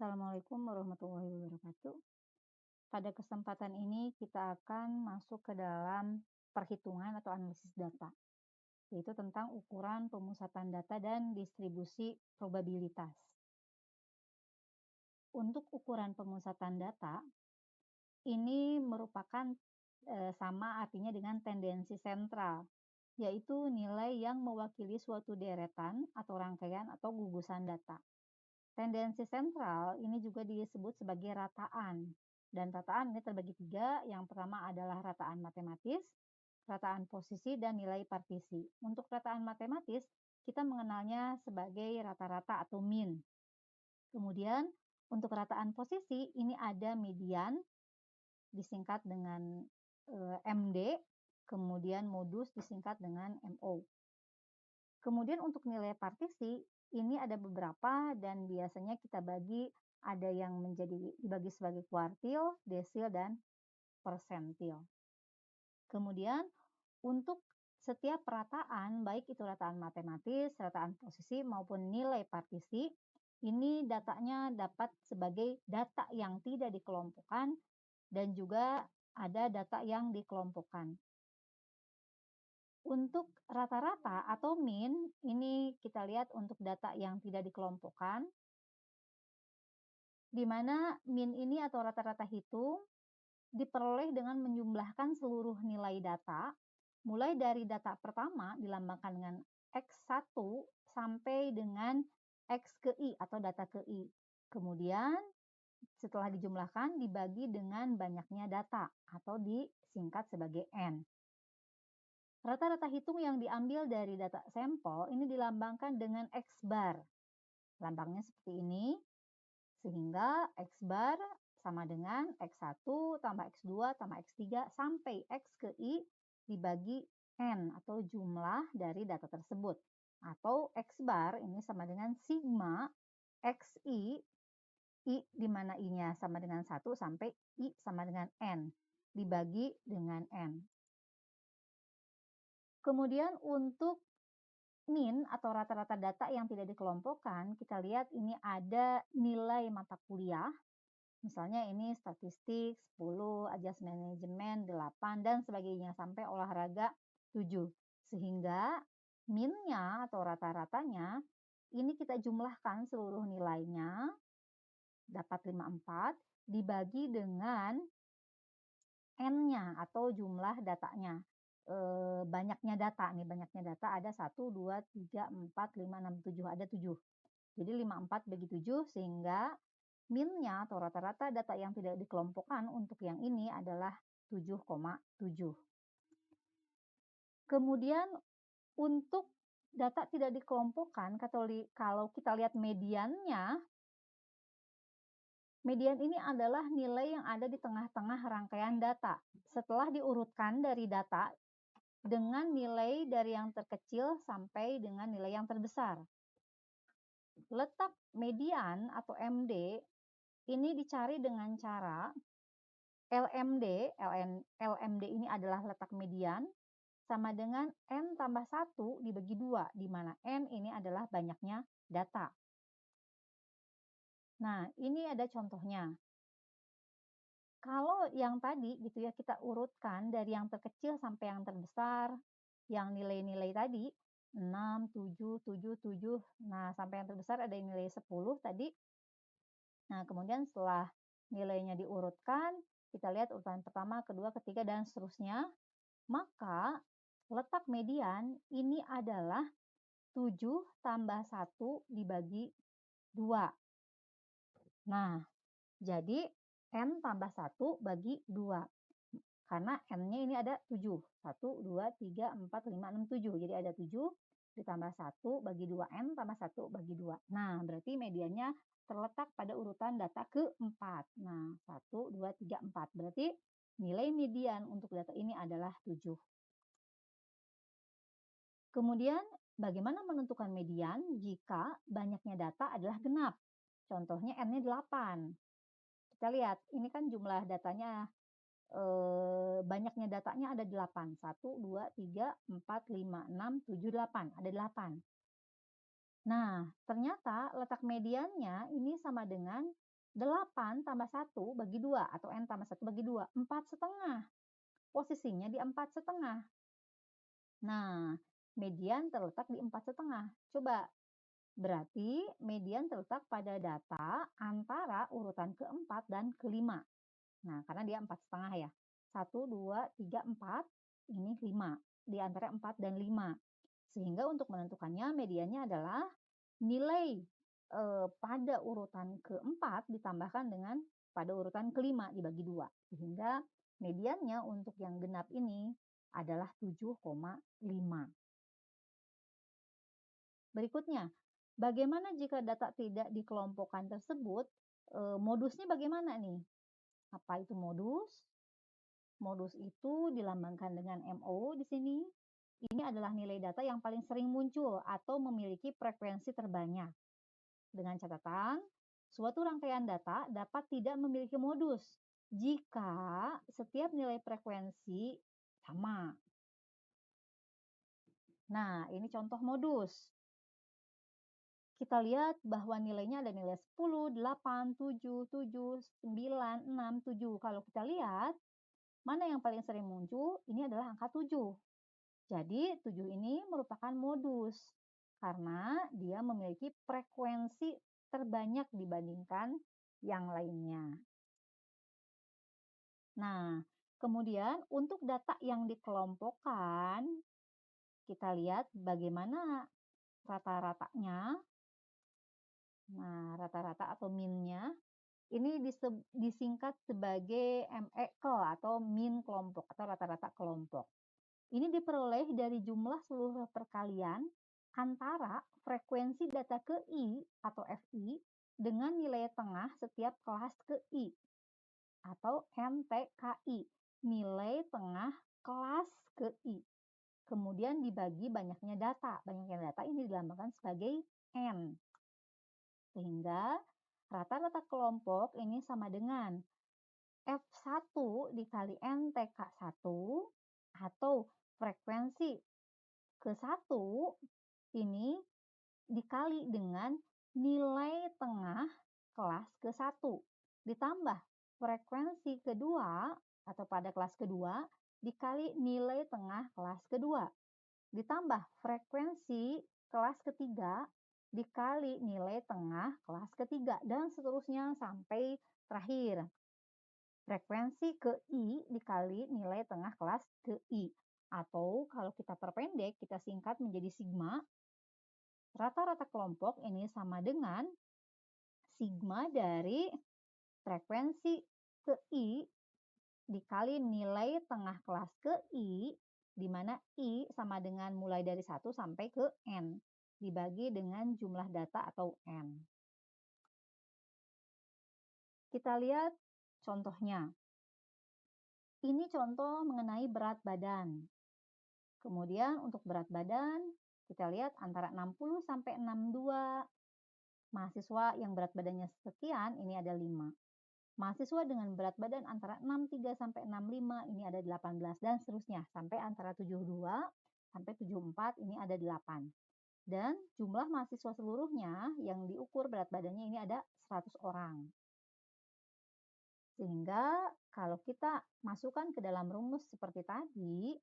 Assalamualaikum warahmatullahi wabarakatuh. Pada kesempatan ini kita akan masuk ke dalam perhitungan atau analisis data, yaitu tentang ukuran pemusatan data dan distribusi probabilitas. Untuk ukuran pemusatan data, ini merupakan sama artinya dengan tendensi sentral, yaitu nilai yang mewakili suatu deretan atau rangkaian atau gugusan data. Tendensi sentral ini juga disebut sebagai rataan. Dan rataan ini terbagi tiga. Yang pertama adalah rataan matematis, rataan posisi, dan nilai partisi. Untuk rataan matematis, kita mengenalnya sebagai rata-rata atau mean. Kemudian, untuk rataan posisi, ini ada median, disingkat dengan MD, kemudian modus disingkat dengan MO. Kemudian untuk nilai partisi, ini ada beberapa dan biasanya kita bagi, ada yang dibagi sebagai kuartil, desil, dan persentil. Kemudian untuk setiap rataan, baik itu rataan matematis, rataan posisi, maupun nilai partisi, ini datanya dapat sebagai data yang tidak dikelompokkan dan juga ada data yang dikelompokkan. Untuk rata-rata atau mean, ini kita lihat untuk data yang tidak dikelompokkan, di mana mean ini atau rata-rata hitung diperoleh dengan menjumlahkan seluruh nilai data, mulai dari data pertama dilambangkan dengan X1 sampai dengan X ke I atau data ke I. Kemudian setelah dijumlahkan dibagi dengan banyaknya data atau disingkat sebagai N. Rata-rata hitung yang diambil dari data sampel ini dilambangkan dengan X bar. Lambangnya seperti ini, sehingga X bar sama dengan X1 tambah X2 tambah X3 sampai X ke I dibagi N atau jumlah dari data tersebut. Atau X bar ini sama dengan sigma XI, I di mana I-nya sama dengan 1 sampai I sama dengan N dibagi dengan N. Kemudian untuk mean atau rata-rata data yang tidak dikelompokkan, kita lihat ini ada nilai mata kuliah. Misalnya ini statistik 10, ajas manajemen 8, dan sebagainya sampai olahraga 7. Sehingga mean-nya atau rata-ratanya ini kita jumlahkan seluruh nilainya dapat 54 dibagi dengan N-nya atau jumlah datanya. Banyaknya data ada 1, 2, 3, 4, 5, 6, 7, ada 7. Jadi 54 bagi 7 sehingga mean-nya atau rata-rata data yang tidak dikelompokkan untuk yang ini adalah 7,7. Kemudian untuk data tidak dikelompokkan, kalau kita lihat mediannya, median ini adalah nilai yang ada di tengah-tengah rangkaian data. Setelah diurutkan dari data dengan nilai dari yang terkecil sampai dengan nilai yang terbesar. Letak median atau MD ini dicari dengan cara LMD ini adalah letak median sama dengan N tambah 1 dibagi 2, di mana N ini adalah banyaknya data. Nah, ini ada contohnya. Kalau yang tadi gitu ya, kita urutkan dari yang terkecil sampai yang terbesar, yang nilai-nilai tadi 6, 7, 7, 7. Nah, sampai yang terbesar ada yang nilai 10 tadi. Nah, kemudian setelah nilainya diurutkan, kita lihat urutan pertama, kedua, ketiga, dan seterusnya. Maka letak median ini adalah 7 tambah 1 dibagi 2. Nah, jadi N tambah 1 bagi 2. Karena N-nya ini ada 7. 1, 2, 3, 4, 5, 6, 7. Jadi ada 7 ditambah 1 bagi 2. N tambah 1 bagi 2. Nah, berarti mediannya terletak pada urutan data keempat. Nah, 1, 2, 3, 4. Berarti nilai median untuk data ini adalah 7. Kemudian, bagaimana menentukan median jika banyaknya data adalah genap? Contohnya N-nya 8. Kita lihat, ini kan jumlah datanya, banyaknya datanya ada 8. 1, 2, 3, 4, 5, 6, 7, 8. Ada 8. Nah, ternyata letak mediannya ini sama dengan 8 tambah 1 bagi 2 atau N tambah 1 bagi 2, 4,5. Posisinya di 4,5. Nah, median terletak di 4,5. Coba, berarti median terletak pada data antara urutan keempat dan kelima. Nah, karena dia 4,5 ya. 1, 2, 3, 4, ini 5. Di antara 4 dan 5. Sehingga untuk menentukannya mediannya adalah nilai pada urutan keempat ditambahkan dengan pada urutan kelima dibagi 2. Sehingga mediannya untuk yang genap ini adalah 7,5. Berikutnya, bagaimana jika data tidak dikelompokkan tersebut? Modusnya bagaimana nih? Apa itu modus? Modus itu dilambangkan dengan MO di sini. Ini adalah nilai data yang paling sering muncul atau memiliki frekuensi terbanyak. Dengan catatan, suatu rangkaian data dapat tidak memiliki modus jika setiap nilai frekuensi sama. Nah, ini contoh modus. Kita lihat bahwa nilainya ada nilai 10, 8, 7, 7, 9, 6, 7. Kalau kita lihat, mana yang paling sering muncul? Ini adalah angka 7. Jadi 7 ini merupakan modus karena dia memiliki frekuensi terbanyak dibandingkan yang lainnya. Nah, kemudian untuk data yang dikelompokkan, kita lihat bagaimana rata-ratanya. Nah, rata-rata atau min-nya ini disingkat sebagai MEKEL atau min kelompok atau rata-rata kelompok. Ini diperoleh dari jumlah seluruh perkalian antara frekuensi data ke I atau FI dengan nilai tengah setiap kelas ke I atau NTKI, nilai tengah kelas ke I. Kemudian dibagi banyaknya data. Banyaknya data ini dilambangkan sebagai N. Sehingga rata-rata kelompok ini sama dengan F1 dikali NTK1 atau frekuensi ke-1 ini dikali dengan nilai tengah kelas ke-1 ditambah frekuensi kedua atau pada kelas kedua dikali nilai tengah kelas kedua ditambah frekuensi kelas ketiga dikali nilai tengah kelas ketiga dan seterusnya sampai terakhir. Frekuensi ke I dikali nilai tengah kelas ke I. Atau kalau kita perpendek, kita singkat menjadi sigma. Rata-rata kelompok ini sama dengan sigma dari frekuensi ke I dikali nilai tengah kelas ke I, di mana I sama dengan mulai dari 1 sampai ke N, dibagi dengan jumlah data atau N. Kita lihat contohnya. Ini contoh mengenai berat badan. Kemudian untuk berat badan, kita lihat antara 60 sampai 62. Mahasiswa yang berat badannya sekian, ini ada 5. Mahasiswa dengan berat badan antara 63 sampai 65, ini ada 18, dan seterusnya. Sampai antara 72 sampai 74, ini ada 8. Dan jumlah mahasiswa seluruhnya yang diukur berat badannya ini ada 100 orang. Sehingga kalau kita masukkan ke dalam rumus seperti tadi,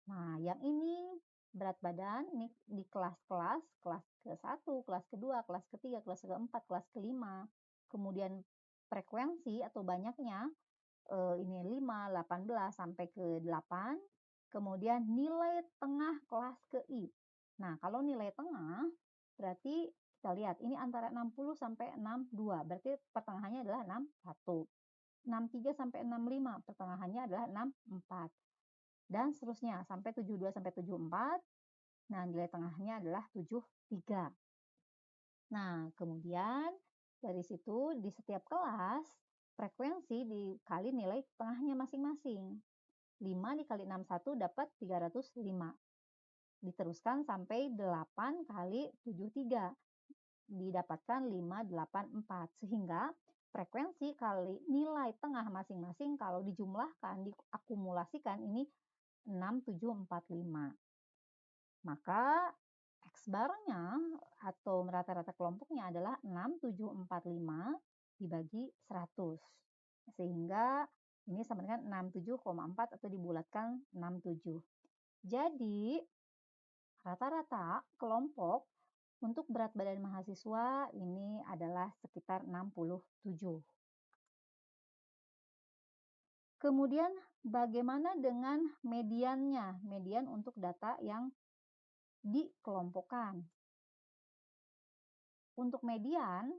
nah yang ini berat badan ini di kelas-kelas, kelas ke-1, kelas kedua, kelas ketiga, kelas keempat, kelas kelima. Kemudian frekuensi atau banyaknya ini 5, 18 sampai ke 8. Kemudian nilai tengah kelas ke I. Nah, kalau nilai tengah berarti kita lihat ini antara 60 sampai 62. Berarti pertengahannya adalah 61. 63 sampai 65, pertengahannya adalah 64. Dan seterusnya sampai 72 sampai 74. Nah, nilai tengahnya adalah 73. Nah, kemudian dari situ di setiap kelas frekuensi dikali nilai tengahnya masing-masing. 5 dikali 61 dapat 305. Diteruskan sampai 8 kali 73. Didapatkan 584. Sehingga frekuensi kali nilai tengah masing-masing kalau dijumlahkan, diakumulasikan ini 6745. Maka X barnya atau rata-rata kelompoknya adalah 6745 dibagi 100. Sehingga ini sama dengan 67,4 atau dibulatkan 67. Jadi, rata-rata kelompok untuk berat badan mahasiswa ini adalah sekitar 67. Kemudian bagaimana dengan mediannya? Median untuk data yang dikelompokkan. Untuk median,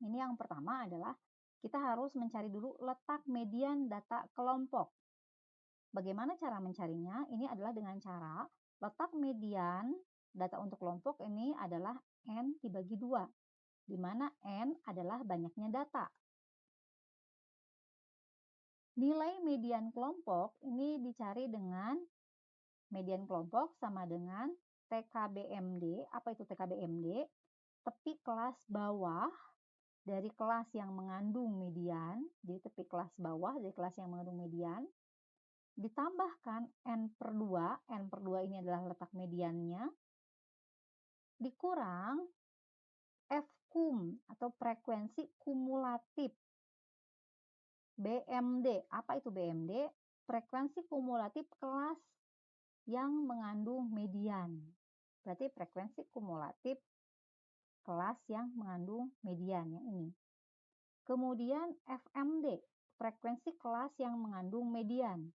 ini yang pertama adalah kita harus mencari dulu letak median data kelompok. Bagaimana cara mencarinya? Ini adalah dengan cara letak median data untuk kelompok ini adalah N dibagi 2, di mana N adalah banyaknya data. Nilai median kelompok ini dicari dengan median kelompok sama dengan TKBMD. Apa itu TKBMD? Tepi kelas bawah dari kelas yang mengandung median. Jadi tepi kelas bawah dari kelas yang mengandung median. Ditambahkan N/2, N/2 ini adalah letak mediannya, dikurang F-cum atau frekuensi kumulatif BMD. Apa itu BMD? Frekuensi kumulatif kelas yang mengandung median. Berarti frekuensi kumulatif kelas yang mengandung median yang ini. Kemudian FMD, frekuensi kelas yang mengandung median.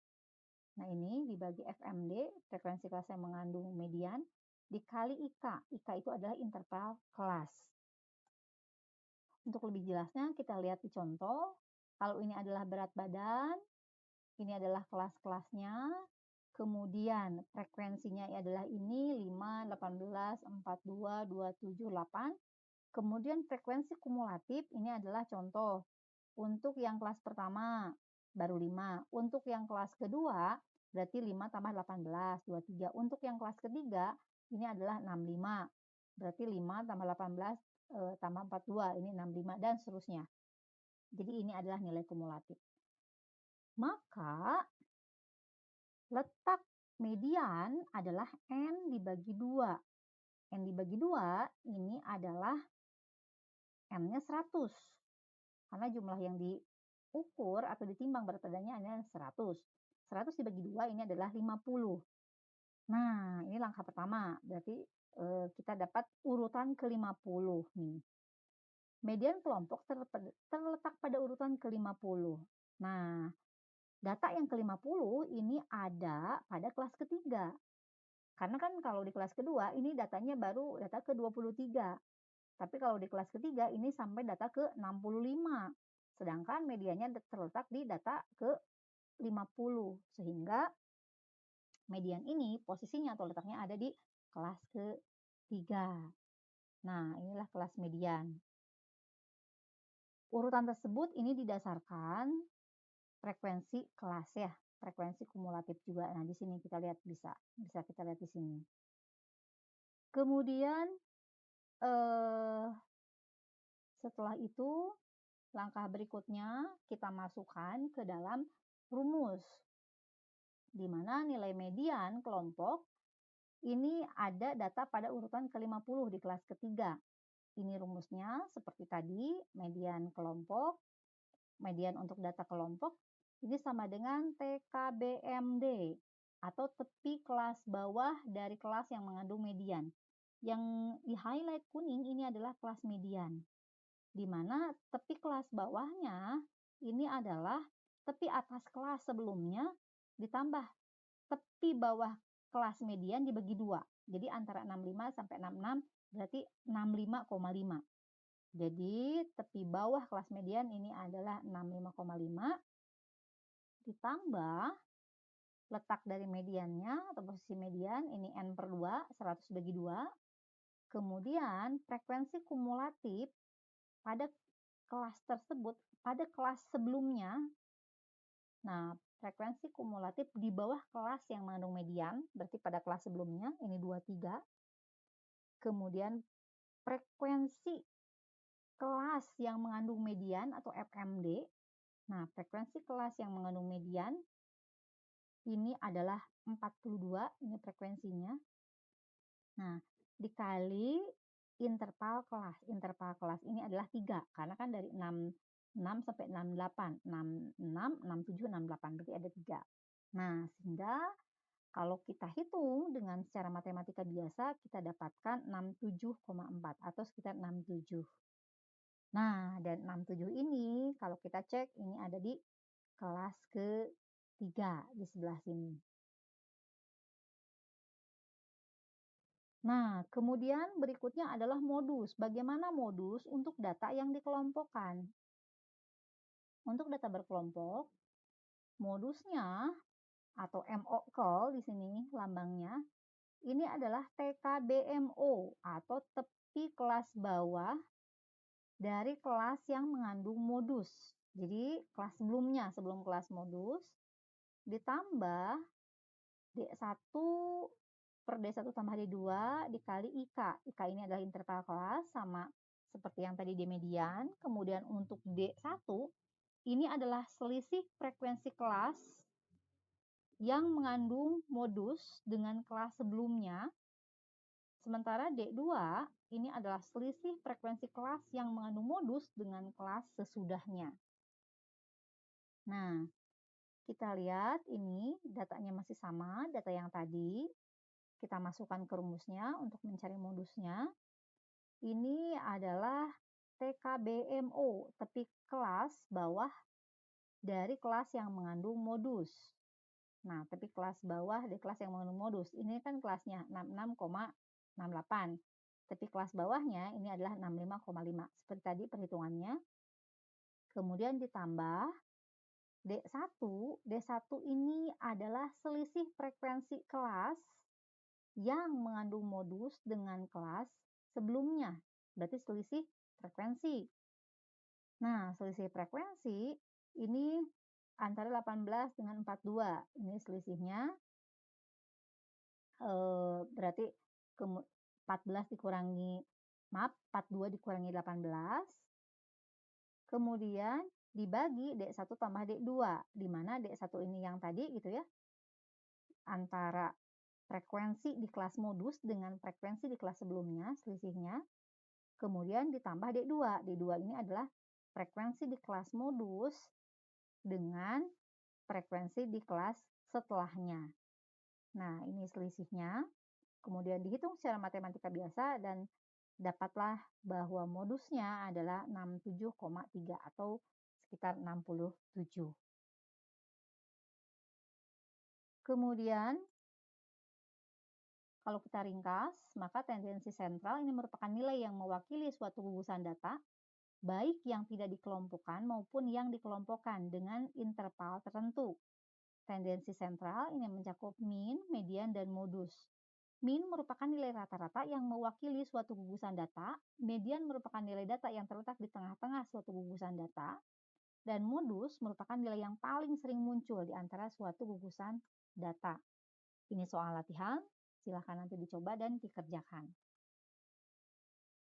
Nah, ini dibagi FMD, frekuensi kelas yang mengandung median, dikali IK. IK itu adalah interval kelas. Untuk lebih jelasnya, kita lihat di contoh. Kalau ini adalah berat badan, ini adalah kelas-kelasnya, kemudian frekuensinya adalah ini 5, 18, 42, 27, 8. Kemudian frekuensi kumulatif, ini adalah contoh. Untuk yang kelas pertama, baru 5. Untuk yang kelas kedua, berarti 5 tambah 18, 23. Untuk yang kelas ketiga, ini adalah 65. Berarti 5 tambah 18 tambah 42, ini 65, dan seterusnya. Jadi ini adalah nilai kumulatif. Maka, letak median adalah N dibagi 2. N dibagi 2 ini adalah N-nya 100. Karena jumlah yang diukur atau ditimbang berat badannya adalah 100. 100 dibagi 2 ini adalah 50. Nah, ini langkah pertama. Berarti kita dapat urutan ke-50 nih. Median kelompok terletak pada urutan ke-50. Nah, data yang ke-50 ini ada pada kelas ketiga. Karena kan kalau di kelas kedua ini datanya baru data ke-23. Tapi kalau di kelas ketiga ini sampai data ke-65. Sedangkan mediannya terletak di data ke-50. Sehingga median ini posisinya atau letaknya ada di kelas ketiga. Nah, inilah kelas median. Urutan tersebut ini didasarkan frekuensi kelas ya, frekuensi kumulatif juga. Nah, di sini kita lihat bisa kita lihat di sini. Kemudian setelah itu langkah berikutnya kita masukkan ke dalam rumus, di mana nilai median kelompok ini ada data pada urutan ke-50 di kelas ketiga. Ini rumusnya seperti tadi, median kelompok, median untuk data kelompok, ini sama dengan TKBMD atau tepi kelas bawah dari kelas yang mengandung median. Yang di-highlight kuning ini adalah kelas median, di mana tepi kelas bawahnya ini adalah tepi atas kelas sebelumnya ditambah tepi bawah kelas median dibagi 2. Jadi antara 65 sampai 66 berarti 65,5. Jadi tepi bawah kelas median ini adalah 65,5 ditambah letak dari mediannya atau posisi median ini N/2, 100 bagi 2. Kemudian frekuensi kumulatif pada kelas tersebut, pada kelas sebelumnya. Nah, frekuensi kumulatif di bawah kelas yang mengandung median, berarti pada kelas sebelumnya, ini 23. Kemudian frekuensi kelas yang mengandung median atau FMD. Nah, frekuensi kelas yang mengandung median ini adalah 42, ini frekuensinya. Nah, dikali interval kelas. Interval kelas ini adalah 3, karena kan dari 6 sampai 68, 66, 67, 68, berarti ada 3. Nah, sehingga kalau kita hitung dengan secara matematika biasa, kita dapatkan 67,4 atau sekitar 67. Nah, dan 67 ini kalau kita cek ini ada di kelas ke-3 di sebelah sini. Nah, kemudian berikutnya adalah modus. Bagaimana modus untuk data yang dikelompokkan? Untuk data berkelompok, modusnya atau MO di sini lambangnya, ini adalah TKBMO atau tepi kelas bawah dari kelas yang mengandung modus. Jadi kelas sebelumnya, sebelum kelas modus, ditambah D1 per D1 tambah D2 dikali IK. IK ini adalah interval kelas sama seperti yang tadi di median. Kemudian untuk D1 ini adalah selisih frekuensi kelas yang mengandung modus dengan kelas sebelumnya. Sementara D2 ini adalah selisih frekuensi kelas yang mengandung modus dengan kelas sesudahnya. Nah, kita lihat ini datanya masih sama, data yang tadi. Kita masukkan ke rumusnya untuk mencari modusnya. Ini adalah TKBMO, tepi kelas bawah dari kelas yang mengandung modus. Nah, tepi kelas bawah dari kelas yang mengandung modus. Ini kan kelasnya 66,68. Tepi kelas bawahnya ini adalah 65,5. Seperti tadi perhitungannya. Kemudian ditambah D1. D1 ini adalah selisih frekuensi kelas yang mengandung modus dengan kelas sebelumnya. Berarti selisih frekuensi. Nah, selisih frekuensi ini antara 18 dengan 42. Ini selisihnya berarti 14 dikurangi, maaf, 42 dikurangi 18. Kemudian dibagi D1 tambah D2, di mana D1 ini yang tadi gitu ya, antara frekuensi di kelas modus dengan frekuensi di kelas sebelumnya, selisihnya. Kemudian ditambah D2. D2 ini adalah frekuensi di kelas modus dengan frekuensi di kelas setelahnya. Nah, ini selisihnya. Kemudian dihitung secara matematika biasa dan dapatlah bahwa modusnya adalah 67,3 atau sekitar 67. Kemudian kalau kita ringkas, maka tendensi sentral ini merupakan nilai yang mewakili suatu gugusan data, baik yang tidak dikelompokkan maupun yang dikelompokkan dengan interval tertentu. Tendensi sentral ini mencakup mean, median, dan modus. Mean merupakan nilai rata-rata yang mewakili suatu gugusan data, median merupakan nilai data yang terletak di tengah-tengah suatu gugusan data, dan modus merupakan nilai yang paling sering muncul di antara suatu gugusan data. Ini soal latihan, silahkan nanti dicoba dan dikerjakan.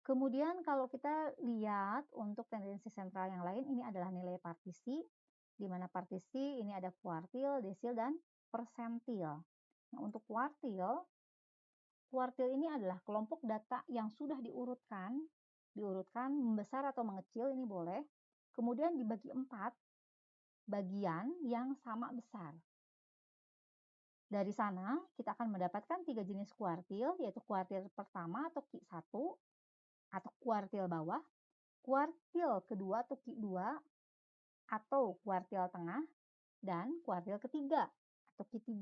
Kemudian kalau kita lihat untuk tendensi sentral yang lain, ini adalah nilai partisi, di mana partisi ini ada kuartil, desil, dan persentil. Nah, untuk kuartil ini adalah kelompok data yang sudah diurutkan membesar atau mengecil, ini boleh. Kemudian dibagi 4 bagian yang sama besar. Dari sana kita akan mendapatkan 3 jenis kuartil, yaitu kuartil pertama atau Q1, atau kuartil bawah, kuartil kedua atau Q2, atau kuartil tengah, dan kuartil ketiga atau Q3.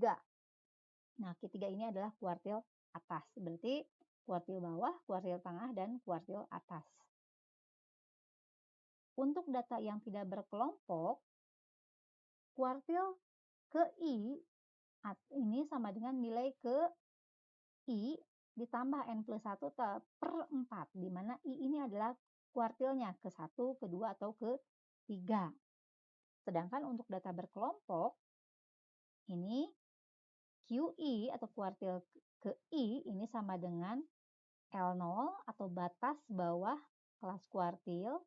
Nah, Q3 ini adalah kuartil atas. Berarti kuartil bawah, kuartil tengah, dan kuartil atas. Untuk data yang tidak berkelompok, kuartil ke I ini sama dengan nilai ke I ditambah N plus 1 per 4, di mana I ini adalah kuartilnya ke-1, ke-2, atau ke-3. Sedangkan untuk data berkelompok, ini QI atau kuartil ke I ini sama dengan L0 atau batas bawah kelas kuartil,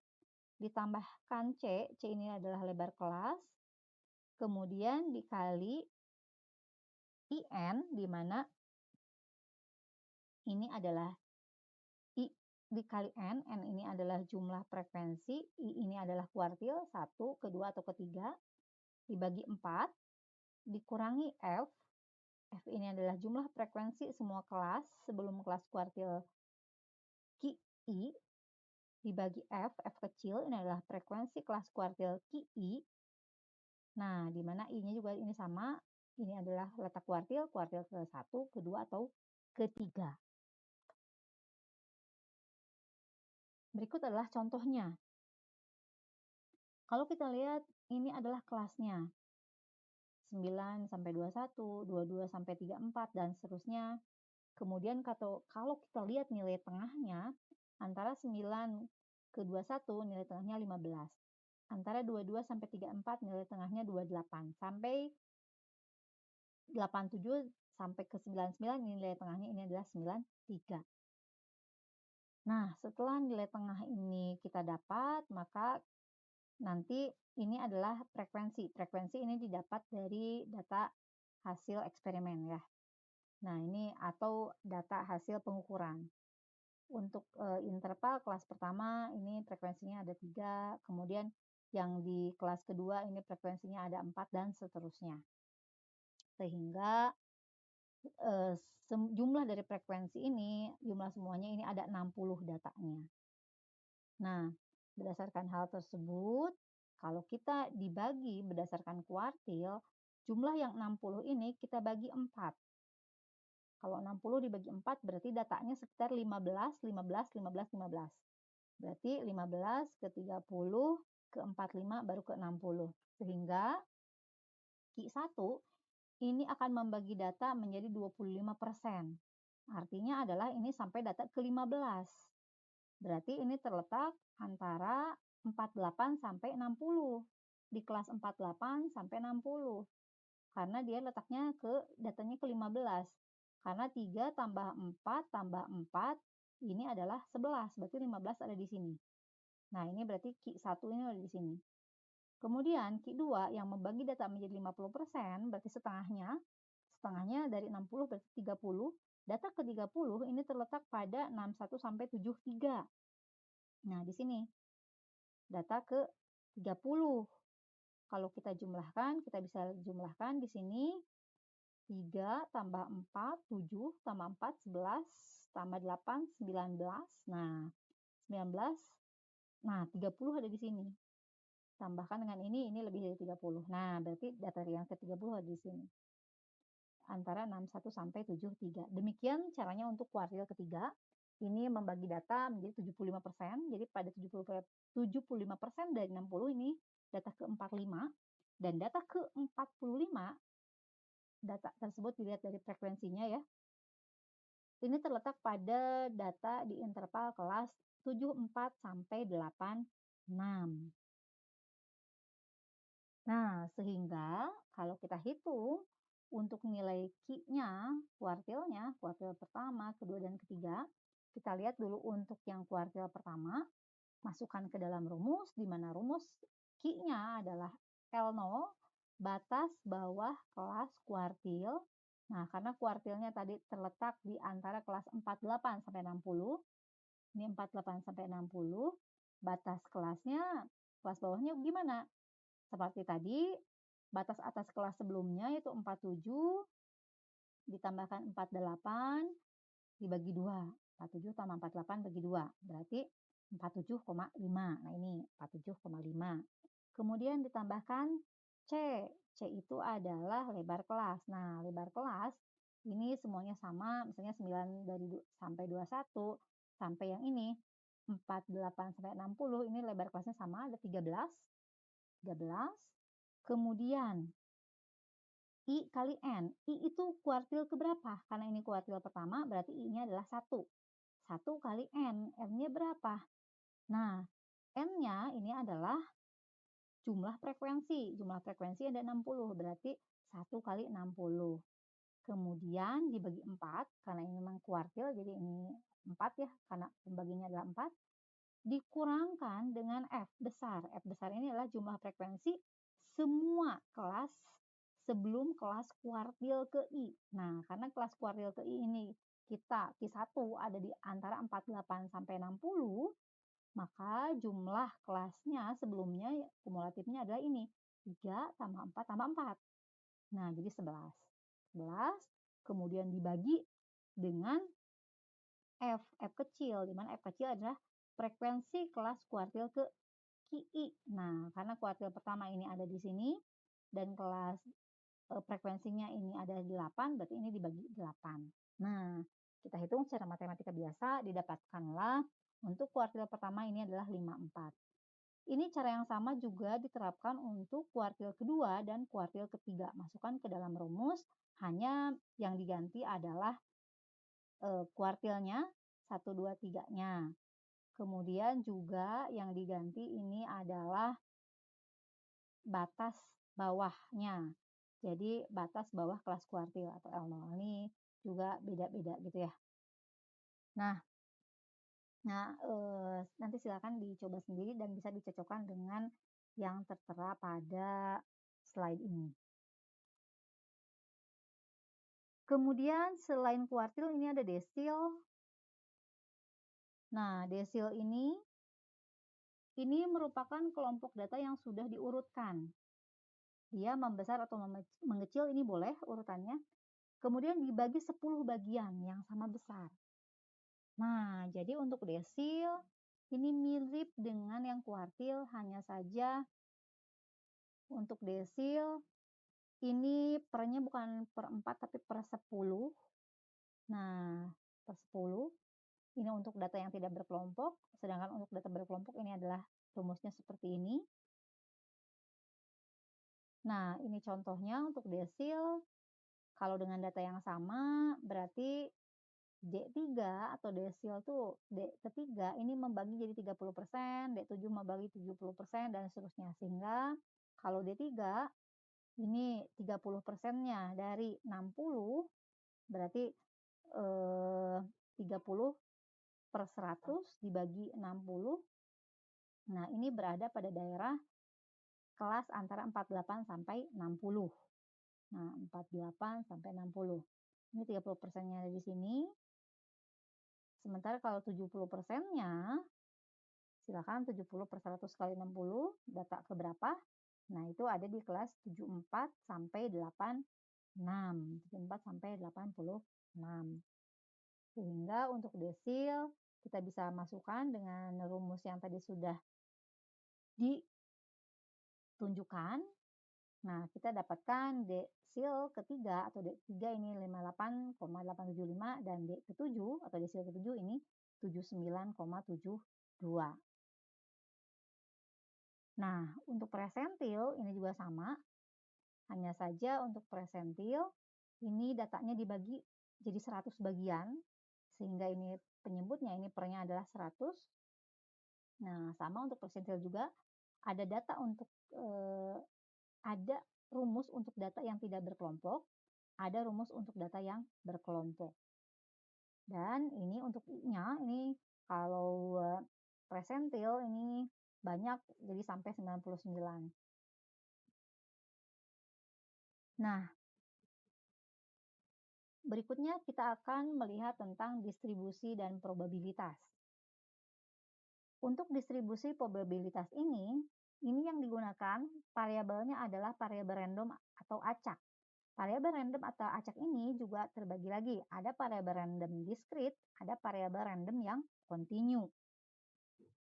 ditambahkan C ini adalah lebar kelas, kemudian dikali IN, di mana ini adalah I dikali N ini adalah jumlah frekuensi, I ini adalah kuartil, 1, kedua, atau ketiga, dibagi 4, dikurangi F ini adalah jumlah frekuensi semua kelas sebelum kelas kuartil QI, dibagi F kecil, ini adalah frekuensi kelas kuartil QI. Nah, di mana I-nya juga ini sama, ini adalah letak kuartil ke-1, kedua, atau ketiga. Berikut adalah contohnya. Kalau kita lihat, ini adalah kelasnya. 9 sampai 21, 22 sampai 34, dan seterusnya. Kemudian kalau kita lihat nilai tengahnya, antara 9 ke 21 nilai tengahnya 15. Antara 22 sampai 34 nilai tengahnya 28. Sampai 87 sampai ke 99 nilai tengahnya ini adalah 93. Nah, setelah nilai tengah ini kita dapat, maka nanti ini adalah frekuensi. Frekuensi ini didapat dari data hasil eksperimen ya. Nah, ini atau data hasil pengukuran. Untuk interval kelas pertama ini frekuensinya ada 3, kemudian yang di kelas kedua ini frekuensinya ada 4, dan seterusnya. Sehingga jumlah dari frekuensi ini, jumlah semuanya ini ada 60 datanya. Nah, berdasarkan hal tersebut, kalau kita dibagi berdasarkan kuartil, jumlah yang 60 ini kita bagi 4. Kalau 60 dibagi 4 berarti datanya sekitar 15, 15, 15, 15. Berarti 15 ke 30 ke 45 baru ke 60. Sehingga Q1 ini akan membagi data menjadi 25%. Artinya adalah ini sampai data ke 15. Berarti ini terletak antara 48 sampai 60. Di kelas 48 sampai 60. Karena dia letaknya datanya ke 15. Karena 3 tambah 4 tambah 4 ini adalah 11. Berarti 15 ada di sini. Nah, ini berarti Q1 ini ada di sini. Kemudian Q2 yang membagi data menjadi 50%, berarti setengahnya dari 60 berarti 30. Data ke 30 ini terletak pada 61 sampai 73. Nah, di sini data ke 30. Kalau kita jumlahkan, kita bisa jumlahkan di sini 3 tambah 4, 7, tambah 4, 11, tambah 8, 19. Nah, 19. Nah, 30 ada di sini. Tambahkan dengan ini lebih dari 30. Nah, berarti data yang ke-30 ada di sini. Antara 61 sampai 73. Demikian caranya untuk kuartil ketiga. Ini membagi data menjadi 75%. Jadi pada 75% dari 60 ini data ke-45. Dan data ke-45, data tersebut dilihat dari frekuensinya ya. Ini terletak pada data di interval kelas 74 sampai 86. Nah, sehingga kalau kita hitung untuk nilai Q-nya, kuartil pertama, kedua, dan ketiga, kita lihat dulu untuk yang kuartil pertama, masukkan ke dalam rumus, di mana rumus Q-nya adalah L0, batas bawah kelas kuartil. Nah, karena kuartilnya tadi terletak di antara kelas 48 sampai 60, ini 48 sampai 60, batas kelasnya, kelas bawahnya gimana? Seperti tadi, batas atas kelas sebelumnya yaitu 47 ditambahkan 48 dibagi 2. 47 tambah 48 bagi 2. Berarti 47,5. Nah, ini 47,5. Kemudian ditambahkan C. C itu adalah lebar kelas. Nah, lebar kelas ini semuanya sama. Misalnya 9 sampai 21 sampai yang ini 48 sampai 60 ini lebar kelasnya sama, ada 13. Kemudian I kali N. I itu kuartil keberapa? Karena ini kuartil pertama, berarti I-nya adalah 1. 1 kali N. N-nya berapa? Nah, N-nya ini adalah jumlah frekuensi. Jumlah frekuensi ada 60, berarti 1 kali 60. Kemudian dibagi 4, karena ini memang kuartil, jadi ini 4 ya, karena pembagiannya adalah 4. Dikurangkan dengan F besar. F besar ini adalah jumlah frekuensi semua kelas sebelum kelas kuartil ke I. Nah, karena kelas kuartil ke I ini kita Q1 ada di antara 48 sampai 60, maka jumlah kelasnya sebelumnya kumulatifnya adalah ini, 3 tambah 4 tambah 4. Nah, jadi 11. 11 kemudian dibagi dengan F kecil, di mana F kecil adalah frekuensi kelas kuartil ke QI. Nah, karena kuartil pertama ini ada di sini dan kelas frekuensinya ini ada 8, berarti ini dibagi 8. Nah, kita hitung secara matematika biasa, didapatkanlah untuk kuartil pertama ini adalah 54. Ini cara yang sama juga diterapkan untuk kuartil kedua dan kuartil ketiga. Masukkan ke dalam rumus, hanya yang diganti adalah kuartilnya 1, 2, 3-nya. Kemudian juga yang diganti ini adalah batas bawahnya. Jadi batas bawah kelas kuartil atau L0 ini juga beda-beda gitu ya. Nah, nanti silakan dicoba sendiri dan bisa dicocokkan dengan yang tertera pada slide ini. Kemudian selain kuartil ini ada desil. Nah, desil ini merupakan kelompok data yang sudah diurutkan. Dia membesar atau mengecil ini boleh urutannya. Kemudian dibagi 10 bagian yang sama besar. Nah, jadi untuk desil ini mirip dengan yang kuartil, hanya saja untuk desil ini pernya bukan per 4 tapi per 10. Nah, per 10 ini untuk data yang tidak berkelompok, sedangkan untuk data berkelompok ini adalah rumusnya seperti ini. Nah, ini contohnya untuk desil. Kalau dengan data yang sama, berarti D3 atau desil tuh D ketiga ini membagi jadi 30%, D7 membagi 70%, dan seterusnya. Sehingga kalau D3 ini 30%-nya dari 60, berarti 30 per 100 dibagi 60. Nah, ini berada pada daerah kelas antara 48 sampai 60. Nah, 48 sampai 60. Ini 30%-nya ada di sini. Sementara kalau 70%-nya, silakan 70 per 100 kali 60, data ke berapa? Nah, itu ada di kelas 74 sampai 86. 74 sampai 86. Sehingga untuk desil, kita bisa masukkan dengan rumus yang tadi sudah ditunjukkan. Nah, kita dapatkan desil ketiga atau D3 ini 58,875 dan D ketujuh atau desil ketujuh ini 79,72. Nah, untuk presentil ini juga sama. Hanya saja untuk presentil ini datanya dibagi jadi 100 bagian sehingga ini penyebutnya ini pernya adalah 100. Nah, sama untuk presentil juga ada data untuk ada rumus untuk data yang tidak berkelompok, ada rumus untuk data yang berkelompok. Dan ini untuk I-nya, ini kalau presentil ini banyak, jadi sampai 99. Nah, berikutnya kita akan melihat tentang distribusi dan probabilitas. Untuk distribusi probabilitas ini yang digunakan variabelnya adalah variabel random atau acak. Variabel random atau acak ini juga terbagi lagi. Ada variabel random discrete, ada variabel random yang kontinu.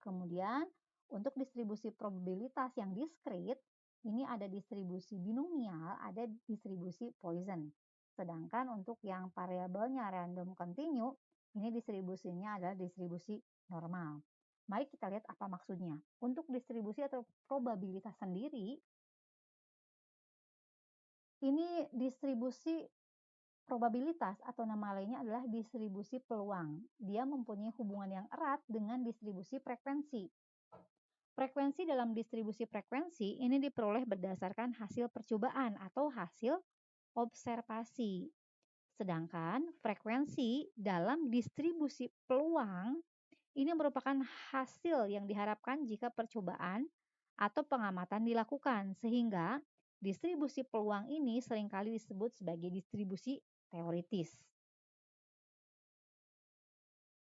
Kemudian untuk distribusi probabilitas yang discrete, ini ada distribusi binomial, ada distribusi Poisson. Sedangkan untuk yang variabelnya random continue, ini distribusinya adalah distribusi normal. Mari kita lihat apa maksudnya. Untuk distribusi atau probabilitas sendiri, ini distribusi probabilitas atau nama lainnya adalah distribusi peluang. Dia mempunyai hubungan yang erat dengan distribusi frekuensi. Frekuensi dalam distribusi frekuensi ini diperoleh berdasarkan hasil percobaan atau hasil observasi. Sedangkan frekuensi dalam distribusi peluang ini merupakan hasil yang diharapkan jika percobaan atau pengamatan dilakukan, sehingga distribusi peluang ini seringkali disebut sebagai distribusi teoritis.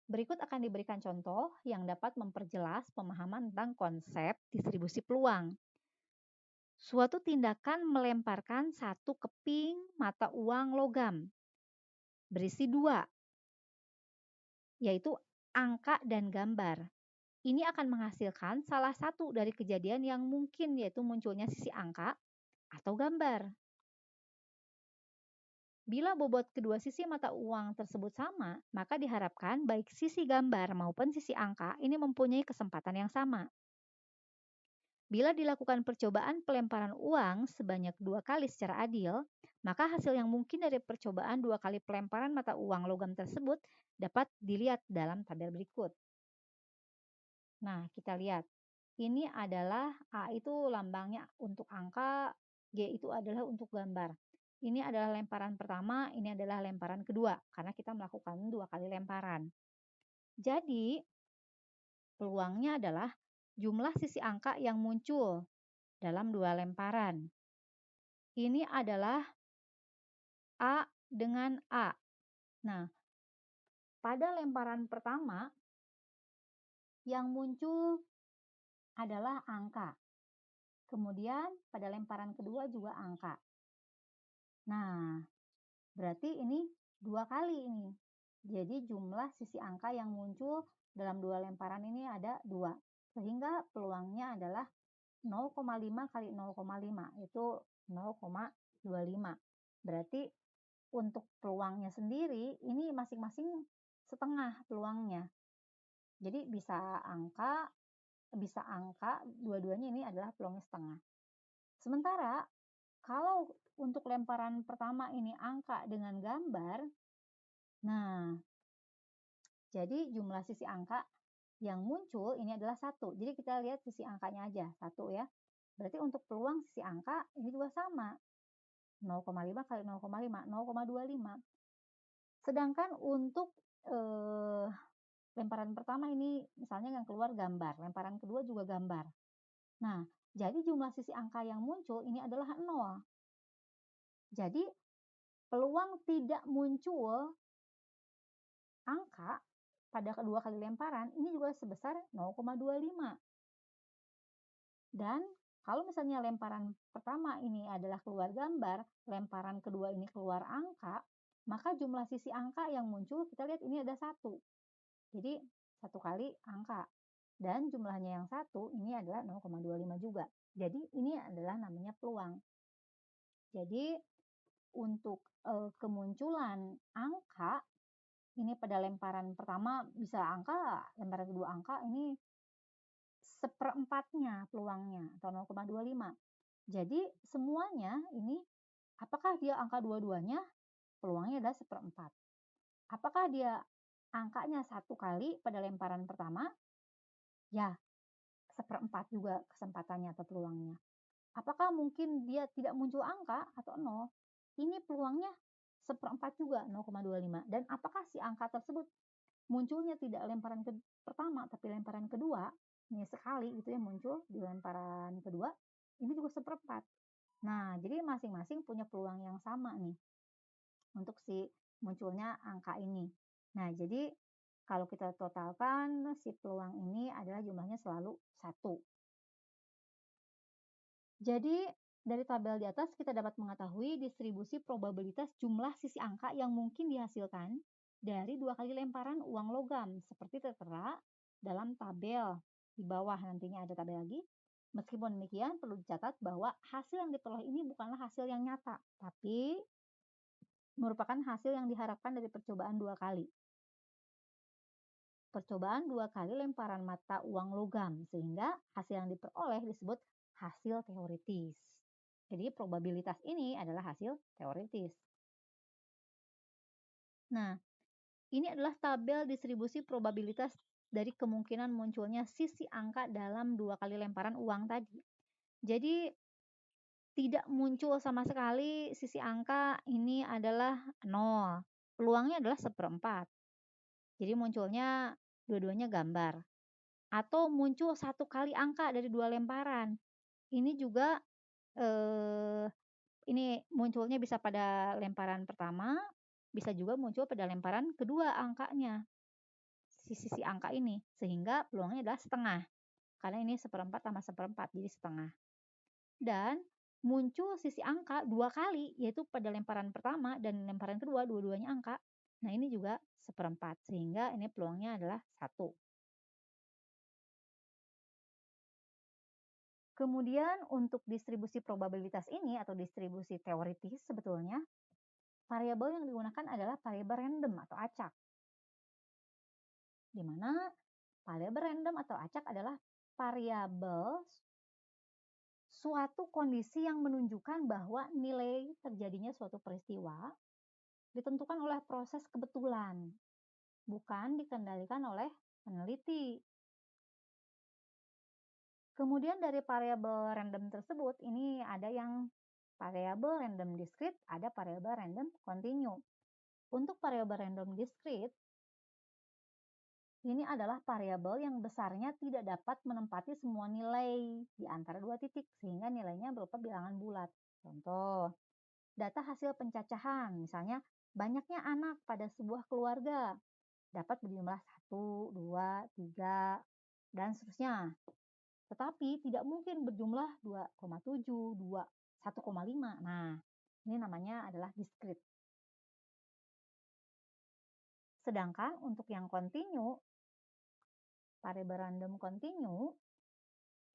Berikut akan diberikan contoh yang dapat memperjelas pemahaman tentang konsep distribusi peluang. Suatu tindakan melemparkan satu keping mata uang logam berisi dua, yaitu angka dan gambar. Ini akan menghasilkan salah satu dari kejadian yang mungkin, yaitu munculnya sisi angka atau gambar. Bila bobot kedua sisi mata uang tersebut sama, maka diharapkan baik sisi gambar maupun sisi angka ini mempunyai kesempatan yang sama. Bila dilakukan percobaan pelemparan uang sebanyak 2 kali secara adil, maka hasil yang mungkin dari percobaan 2 kali pelemparan mata uang logam tersebut dapat dilihat dalam tabel berikut. Nah, kita lihat. Ini adalah A itu lambangnya untuk angka, G itu adalah untuk gambar. Ini adalah lemparan pertama, ini adalah lemparan kedua, karena kita melakukan 2 kali lemparan. Jadi, peluangnya adalah jumlah sisi angka yang muncul dalam 2 lemparan. Ini adalah A dengan A. Nah, pada lemparan pertama yang muncul adalah angka. Kemudian pada lemparan kedua juga angka. Nah, berarti ini 2 kali ini. Jadi jumlah sisi angka yang muncul dalam 2 lemparan ini ada 2. Sehingga peluangnya adalah 0,5 kali 0,5 itu 0,25. Berarti untuk peluangnya sendiri ini masing-masing setengah peluangnya. Jadi bisa angka, dua-duanya ini adalah peluangnya setengah. Sementara kalau untuk lemparan pertama ini angka dengan gambar, nah jadi jumlah sisi angka yang muncul ini adalah 1. Jadi kita lihat sisi angkanya aja, 1 ya. Berarti untuk peluang sisi angka ini juga sama. 0,5 kali 0,5, 0,25. Sedangkan untuk lemparan pertama ini misalnya yang keluar gambar, lemparan kedua juga gambar. Nah, jadi jumlah sisi angka yang muncul ini adalah 0. Jadi peluang tidak muncul angka pada kedua kali lemparan ini juga sebesar 0,25. Dan kalau misalnya lemparan pertama ini adalah keluar gambar, lemparan kedua ini keluar angka, maka jumlah sisi angka yang muncul kita lihat ini ada 1. Jadi 1 kali angka. Dan jumlahnya yang 1 ini adalah 0,25 juga. Jadi ini adalah namanya peluang. Jadi untuk kemunculan angka ini pada lemparan pertama bisa angka, lemparan kedua angka ini seperempatnya peluangnya atau 0,25. Jadi semuanya ini apakah dia angka dua-duanya, peluangnya adalah seperempat. Apakah dia angkanya 1 kali pada lemparan pertama? Ya, seperempat juga kesempatannya atau peluangnya. Apakah mungkin dia tidak muncul angka atau 0? Ini peluangnya seperempat juga, 0,25. Dan apakah si angka tersebut munculnya tidak lemparan pertama tapi lemparan kedua, ini sekali itu yang muncul di lemparan kedua, ini juga seperempat. Nah, jadi masing-masing punya peluang yang sama nih untuk si munculnya angka ini. Nah, jadi kalau kita totalkan si peluang ini adalah jumlahnya selalu 1. Jadi dari tabel di atas kita dapat mengetahui distribusi probabilitas jumlah sisi angka yang mungkin dihasilkan dari 2 kali lemparan uang logam seperti tertera dalam tabel di bawah. Nantinya ada tabel lagi. Meskipun demikian perlu dicatat bahwa hasil yang diperoleh ini bukanlah hasil yang nyata, tapi merupakan hasil yang diharapkan dari percobaan 2 kali. Percobaan 2 kali lemparan mata uang logam, sehingga hasil yang diperoleh disebut hasil teoritis. Jadi probabilitas ini adalah hasil teoritis. Nah, ini adalah tabel distribusi probabilitas dari kemungkinan munculnya sisi angka dalam 2 kali lemparan uang tadi. Jadi tidak muncul sama sekali sisi angka ini adalah 0. Peluangnya adalah seperempat. Jadi munculnya dua-duanya gambar. Atau muncul 1 kali angka dari 2 lemparan. Ini juga ini munculnya bisa pada lemparan pertama, bisa juga muncul pada lemparan kedua angkanya. sisi angka ini, sehingga peluangnya adalah setengah. Karena ini 1/4 tambah 1/4, jadi setengah. Dan muncul sisi angka 2 kali, yaitu pada lemparan pertama dan lemparan kedua, dua-duanya angka. Nah, ini juga 1/4, sehingga ini peluangnya adalah 1. Kemudian untuk distribusi probabilitas ini atau distribusi teoritis sebetulnya, variabel yang digunakan adalah variabel random atau acak. Di mana variabel random atau acak adalah variabel suatu kondisi yang menunjukkan bahwa nilai terjadinya suatu peristiwa ditentukan oleh proses kebetulan, bukan dikendalikan oleh peneliti. Kemudian dari variabel random tersebut, ini ada yang variabel random discrete, ada variabel random continue. Untuk variabel random discrete, ini adalah variabel yang besarnya tidak dapat menempati semua nilai di antara dua titik, sehingga nilainya berupa bilangan bulat. Contoh, data hasil pencacahan, misalnya banyaknya anak pada sebuah keluarga, dapat berjumlah 1, 2, 3, dan seterusnya. Tetapi tidak mungkin berjumlah 2,7, 2, 1,5. Nah, ini namanya adalah discrete. Sedangkan untuk yang continue, variabel random continue,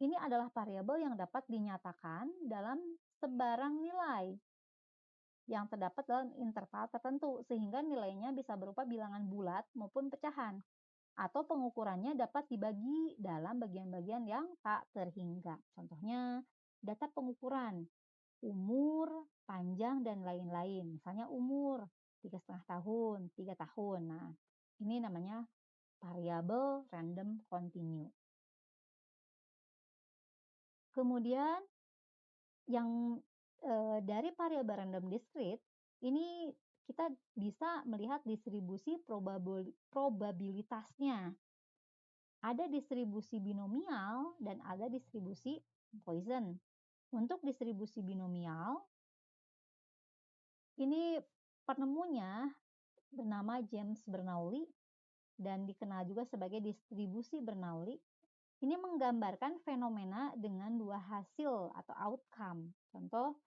ini adalah variabel yang dapat dinyatakan dalam sebarang nilai yang terdapat dalam interval tertentu, sehingga nilainya bisa berupa bilangan bulat maupun pecahan, atau pengukurannya dapat dibagi dalam bagian-bagian yang tak terhingga. Contohnya, data pengukuran, umur, panjang, dan lain-lain. Misalnya umur, 3,5 tahun, 3 tahun. Nah, ini namanya variabel random continue. Kemudian, yang dari variabel random discrete, ini kita bisa melihat distribusi probabilitasnya. Ada distribusi binomial dan ada distribusi Poisson. Untuk distribusi binomial, ini penemunya bernama James Bernoulli dan dikenal juga sebagai distribusi Bernoulli. Ini menggambarkan fenomena dengan dua hasil atau outcome. Contoh,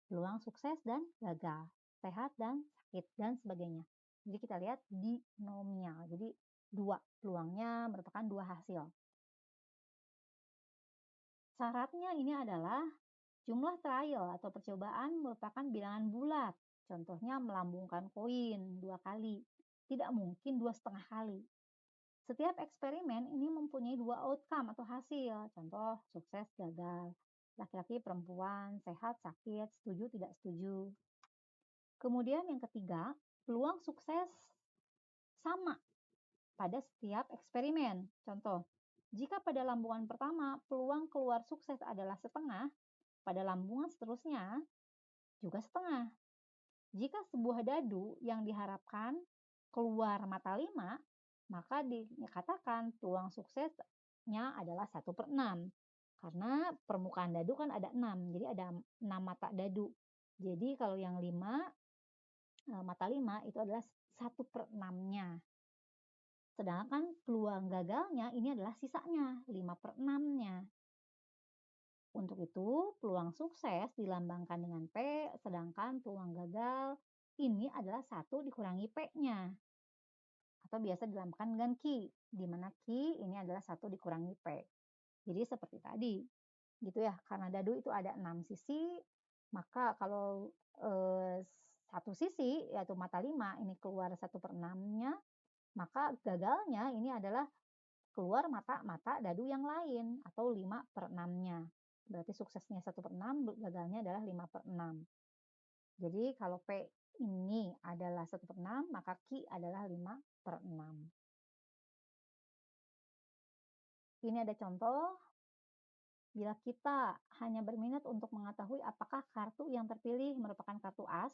peluang sukses dan gagal, sehat dan sakit, dan sebagainya. Jadi kita lihat binomial. Jadi dua, peluangnya merupakan dua hasil. Syaratnya ini adalah jumlah trial atau percobaan merupakan bilangan bulat. Contohnya melambungkan koin 2 kali. Tidak mungkin 2,5 kali. Setiap eksperimen ini mempunyai dua outcome atau hasil. Contoh, sukses, gagal. Laki-laki, perempuan, sehat, sakit, setuju, tidak setuju. Kemudian yang ketiga, peluang sukses sama pada setiap eksperimen. Contoh, jika pada lambungan pertama peluang keluar sukses adalah setengah, pada lambungan seterusnya juga setengah. Jika sebuah dadu yang diharapkan keluar mata 5, maka dikatakan peluang suksesnya adalah 1/6. Karena permukaan dadu kan ada 6, jadi ada 6 mata dadu. Jadi kalau yang 5, mata 5 itu adalah 1/6-nya. Sedangkan peluang gagalnya ini adalah sisanya, 5/6-nya. Untuk itu, peluang sukses dilambangkan dengan P, sedangkan peluang gagal ini adalah 1 dikurangi P-nya. Atau biasa dilambangkan dengan Q, di mana Q ini adalah 1 dikurangi P. Jadi seperti tadi, gitu ya. Karena dadu itu ada 6 sisi, maka kalau satu sisi, yaitu mata 5, ini keluar 1/6-nya, maka gagalnya ini adalah keluar mata-mata dadu yang lain atau 5/6-nya. Berarti suksesnya 1/6, gagalnya adalah 5/6. Jadi kalau P ini adalah 1/6, maka Q adalah 5/6. Ini ada contoh, bila kita hanya berminat untuk mengetahui apakah kartu yang terpilih merupakan kartu as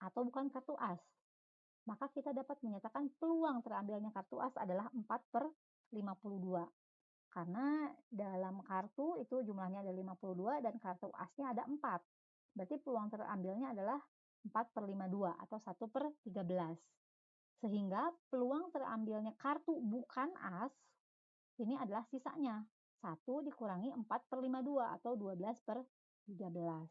atau bukan kartu as, maka kita dapat menyatakan peluang terambilnya kartu as adalah 4/52. Karena dalam kartu itu jumlahnya ada 52 dan kartu asnya ada 4. Berarti peluang terambilnya adalah 4/52 atau 1/13. Sehingga peluang terambilnya kartu bukan as, ini adalah sisanya. 1 dikurangi 4/52 atau 12/13.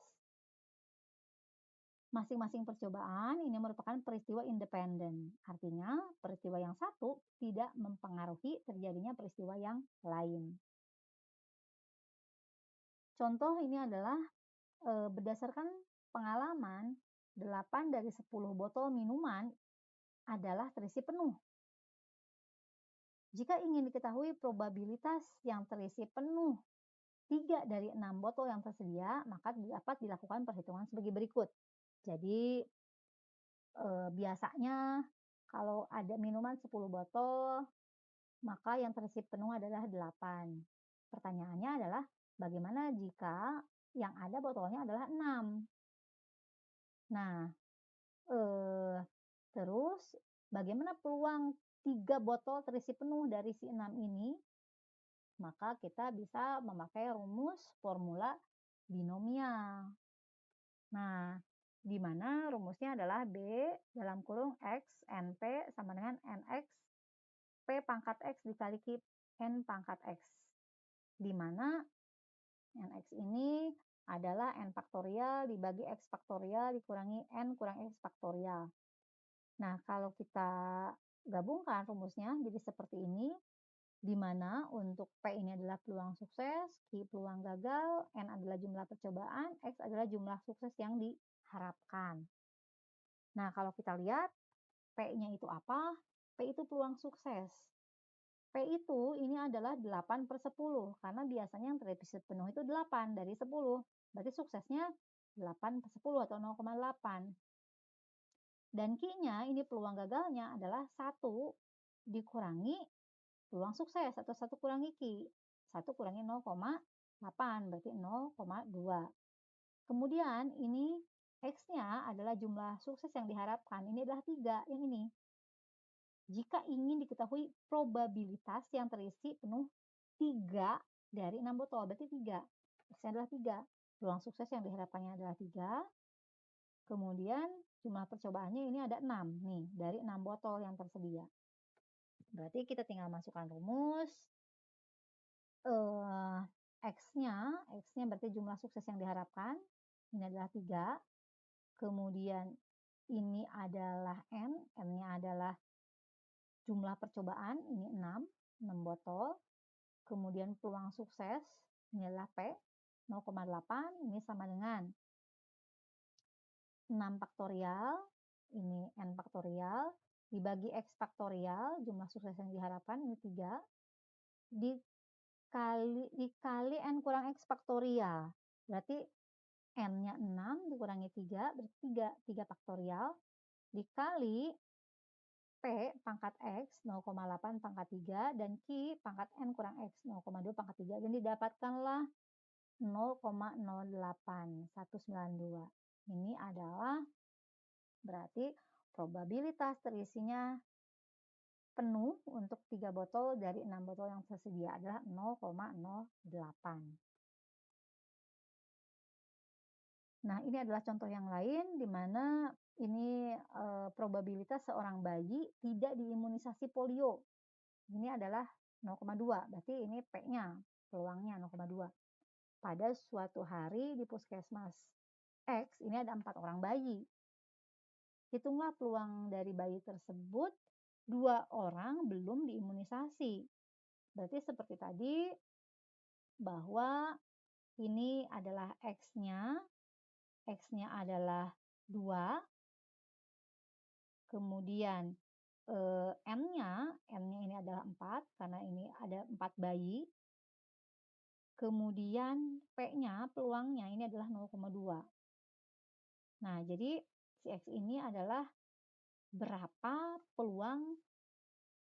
Masing-masing percobaan ini merupakan peristiwa independen. Artinya, peristiwa yang satu tidak mempengaruhi terjadinya peristiwa yang lain. Contoh ini adalah berdasarkan pengalaman, 8 dari 10 botol minuman adalah terisi penuh. Jika ingin diketahui probabilitas yang terisi penuh 3 dari 6 botol yang tersedia, maka dapat dilakukan perhitungan sebagai berikut. Jadi, biasanya kalau ada minuman 10 botol, maka yang terisi penuh adalah 8. Pertanyaannya adalah, bagaimana jika yang ada botolnya adalah 6? Nah, terus bagaimana peluang 3 botol terisi penuh dari si 6 ini? Maka kita bisa memakai rumus formula binomial. Nah, di mana rumusnya adalah B dalam kurung X NP sama dengan NX P pangkat X dikali Q N pangkat X. Di mana NX ini adalah N faktorial dibagi X faktorial dikurangi N kurang X faktorial. Nah, kalau kita gabungkan rumusnya jadi seperti ini, di mana untuk P ini adalah peluang sukses, Q peluang gagal, N adalah jumlah percobaan, X adalah jumlah sukses yang diharapkan. Nah, kalau kita lihat P-nya itu apa? P itu peluang sukses. P itu ini adalah 8/10, karena biasanya yang terisi penuh itu 8 dari 10. Berarti suksesnya 8/10 atau 0,8. Dan Q-nya ini peluang gagalnya adalah 1 dikurangi peluang sukses atau 1 kurangi Q. 1 kurangi 0,8 berarti 0,2. Kemudian ini X-nya adalah jumlah sukses yang diharapkan. Ini adalah 3 yang ini. Jika ingin diketahui probabilitas yang terisi penuh 3 dari 6 botol, berarti 3. X-nya adalah 3. Peluang sukses yang diharapkannya adalah 3. Kemudian jumlah percobaannya ini ada 6 nih dari 6 botol yang tersedia. Berarti kita tinggal masukkan rumus. X-nya berarti jumlah sukses yang diharapkan. Ini adalah 3. Kemudian ini adalah N. N-nya adalah jumlah percobaan. Ini 6 botol. Kemudian peluang sukses. Ini adalah P. 0,8. Ini sama dengan 6 faktorial. Ini N faktorial. Dibagi X faktorial. Jumlah sukses yang diharapkan. Ini 3. Dikali N kurang X faktorial. Berarti N-nya 6 dikurangi 3, berarti 3 faktorial. Dikali P pangkat X 0,8 pangkat 3 dan Q pangkat N kurang X 0,2 pangkat 3. Dan didapatkanlah 0,08192. Ini adalah berarti probabilitas terisinya penuh untuk 3 botol dari 6 botol yang tersedia adalah 0,08. Nah, ini adalah contoh yang lain di mana ini probabilitas seorang bayi tidak diimunisasi polio. Ini adalah 0,2, berarti ini P-nya, peluangnya 0,2. Pada suatu hari di puskesmas X, ini ada 4 orang bayi. Hitunglah peluang dari bayi tersebut, 2 orang belum diimunisasi. Berarti seperti tadi, bahwa ini adalah X-nya adalah 2, kemudian N-nya ini adalah 4, karena ini ada 4 bayi. Kemudian P-nya, peluangnya ini adalah 0,2. Nah, jadi si X ini adalah berapa peluang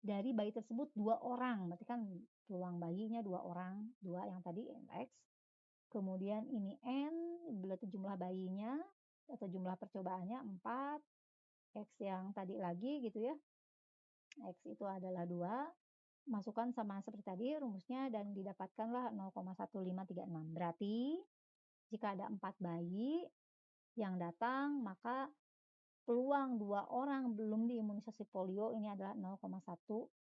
dari bayi tersebut 2 orang. Berarti kan peluang bayinya 2 orang, 2 yang tadi X. Kemudian ini N, berarti jumlah bayinya atau jumlah percobaannya 4. X yang tadi lagi gitu ya. X itu adalah 2. Masukkan sama seperti tadi rumusnya dan didapatkanlah 0,1536. Berarti jika ada 4 bayi yang datang, maka peluang 2 orang belum diimunisasi polio ini adalah 0,1536.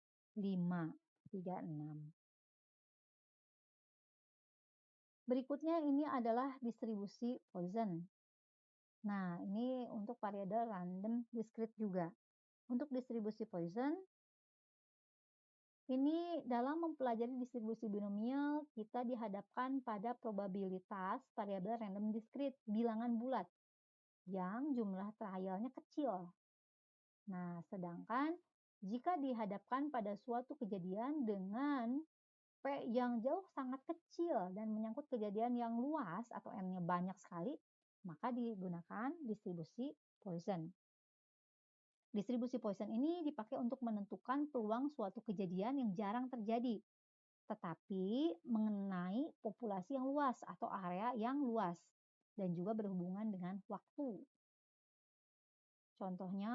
Berikutnya ini adalah distribusi Poisson. Nah, ini untuk variabel random discrete juga. Untuk distribusi Poisson, ini dalam mempelajari distribusi binomial, kita dihadapkan pada probabilitas variabel random discrete, bilangan bulat, yang jumlah trialnya kecil. Nah, sedangkan jika dihadapkan pada suatu kejadian dengan P yang jauh sangat kecil dan menyangkut kejadian yang luas atau N-nya banyak sekali, maka digunakan distribusi Poisson. Distribusi Poisson ini dipakai untuk menentukan peluang suatu kejadian yang jarang terjadi, tetapi mengenai populasi yang luas atau area yang luas dan juga berhubungan dengan waktu. Contohnya,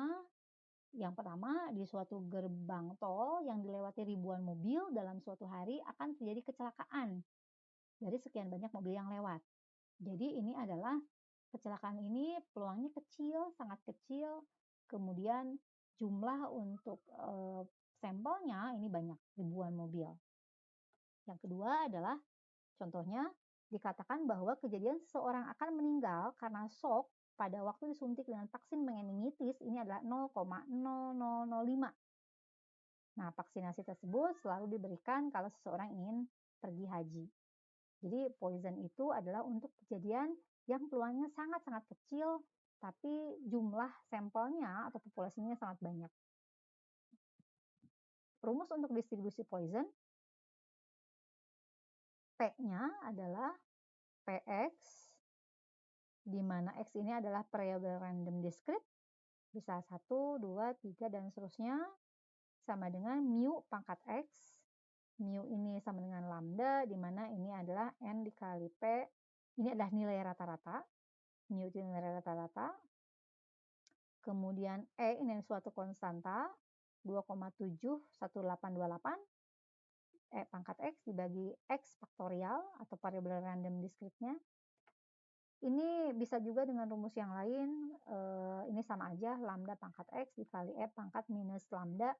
yang pertama, di suatu gerbang tol yang dilewati ribuan mobil dalam suatu hari akan terjadi kecelakaan dari sekian banyak mobil yang lewat. Jadi ini adalah kecelakaan ini peluangnya kecil, sangat kecil. Kemudian jumlah untuk sampelnya ini banyak, ribuan mobil. Yang kedua adalah contohnya dikatakan bahwa kejadian seseorang akan meninggal karena shock pada waktu disuntik dengan vaksin meningitis ini adalah 0,0005. Nah, vaksinasi tersebut selalu diberikan kalau seseorang ingin pergi haji. Jadi Poisson itu adalah untuk kejadian yang peluangnya sangat-sangat kecil, tapi jumlah sampelnya atau populasinya sangat banyak. Rumus untuk distribusi Poisson, P-nya adalah Px, di mana X ini adalah variabel random discrete, bisa 1, 2, 3, dan seterusnya, sama dengan mu pangkat X. Mu ini sama dengan lambda, di mana ini adalah N dikali P, ini adalah nilai rata-rata. Mu itu nilai rata-rata. Kemudian E ini suatu konstanta, 2,71828. E pangkat X dibagi X faktorial atau variabel random discrete-nya. Ini bisa juga dengan rumus yang lain, ini sama aja, lambda pangkat X dikali E pangkat minus lambda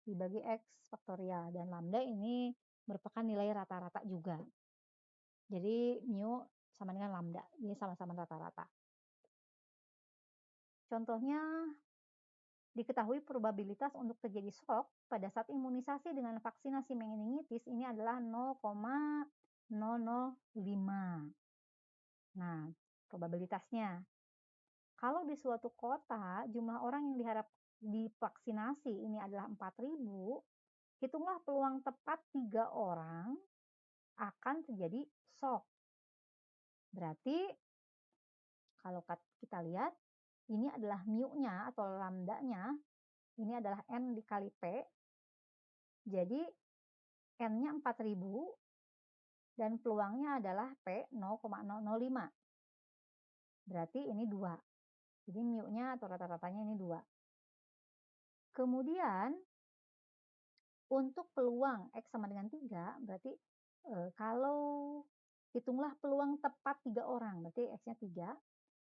dibagi X faktorial. Dan lambda ini merupakan nilai rata-rata juga. Jadi mu sama dengan lambda, ini sama-sama rata-rata. Contohnya, diketahui probabilitas untuk terjadi shock pada saat imunisasi dengan vaksinasi meningitis ini adalah 0,005. Nah, probabilitasnya. Kalau di suatu kota, jumlah orang yang diharap divaksinasi ini adalah 4.000, hitunglah peluang tepat 3 orang akan terjadi shock. Berarti, kalau kita lihat, ini adalah mu-nya atau lambda-nya, ini adalah N dikali P. Jadi, N-nya 4.000 dan peluangnya adalah P 0,005. Berarti ini 2. Jadi mu-nya atau rata-ratanya ini 2. Kemudian, untuk peluang X sama dengan 3, berarti kalau hitunglah peluang tepat 3 orang, berarti X-nya 3.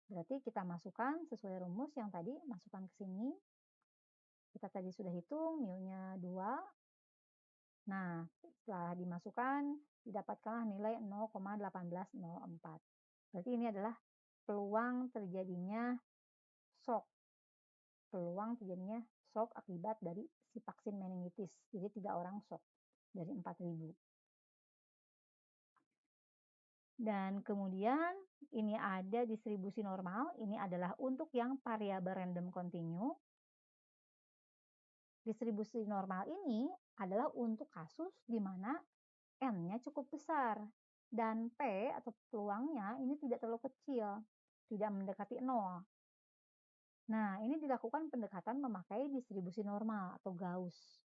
Berarti kita masukkan sesuai rumus yang tadi, masukkan ke sini. Kita tadi sudah hitung, mu-nya 2. Nah, setelah dimasukkan, didapatkanlah nilai 0,1804. Berarti ini adalah peluang terjadinya shock. Peluang terjadinya shock akibat dari si vaksin meningitis. Jadi 3 orang shock dari 4.000. Dan kemudian ini ada distribusi normal. Ini adalah untuk yang variabel random continue. Distribusi normal ini adalah untuk kasus di mana N-nya cukup besar dan P atau peluangnya ini tidak terlalu kecil, tidak mendekati 0. Nah, ini dilakukan pendekatan memakai distribusi normal atau Gauss.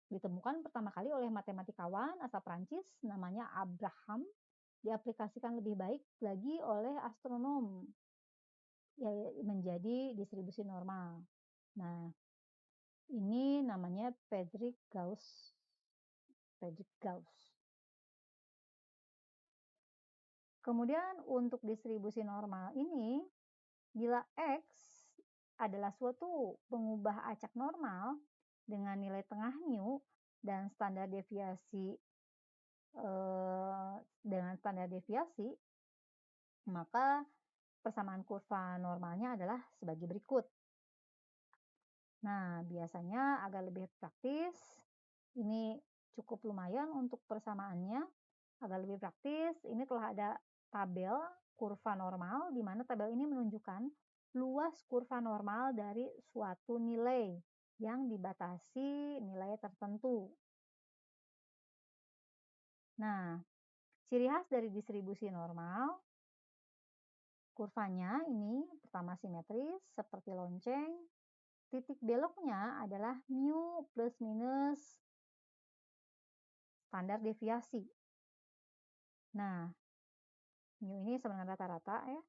Ditemukan pertama kali oleh matematikawan asal Prancis namanya Abraham, diaplikasikan lebih baik lagi oleh astronom ya, menjadi distribusi normal. Nah, ini namanya Friedrich Gauss. Kemudian untuk distribusi normal ini, bila X adalah suatu pengubah acak normal dengan nilai tengah mu dan standar deviasi maka persamaan kurva normalnya adalah sebagai berikut. Nah, biasanya agar lebih praktis, ini cukup lumayan untuk persamaannya. Agar lebih praktis, ini telah ada tabel kurva normal, di mana tabel ini menunjukkan luas kurva normal dari suatu nilai yang dibatasi nilai tertentu. Nah, ciri khas dari distribusi normal, kurvanya ini pertama simetris seperti lonceng, titik beloknya adalah mu plus minus standar deviasi. Nah, mu ini sama dengan rata-rata ya.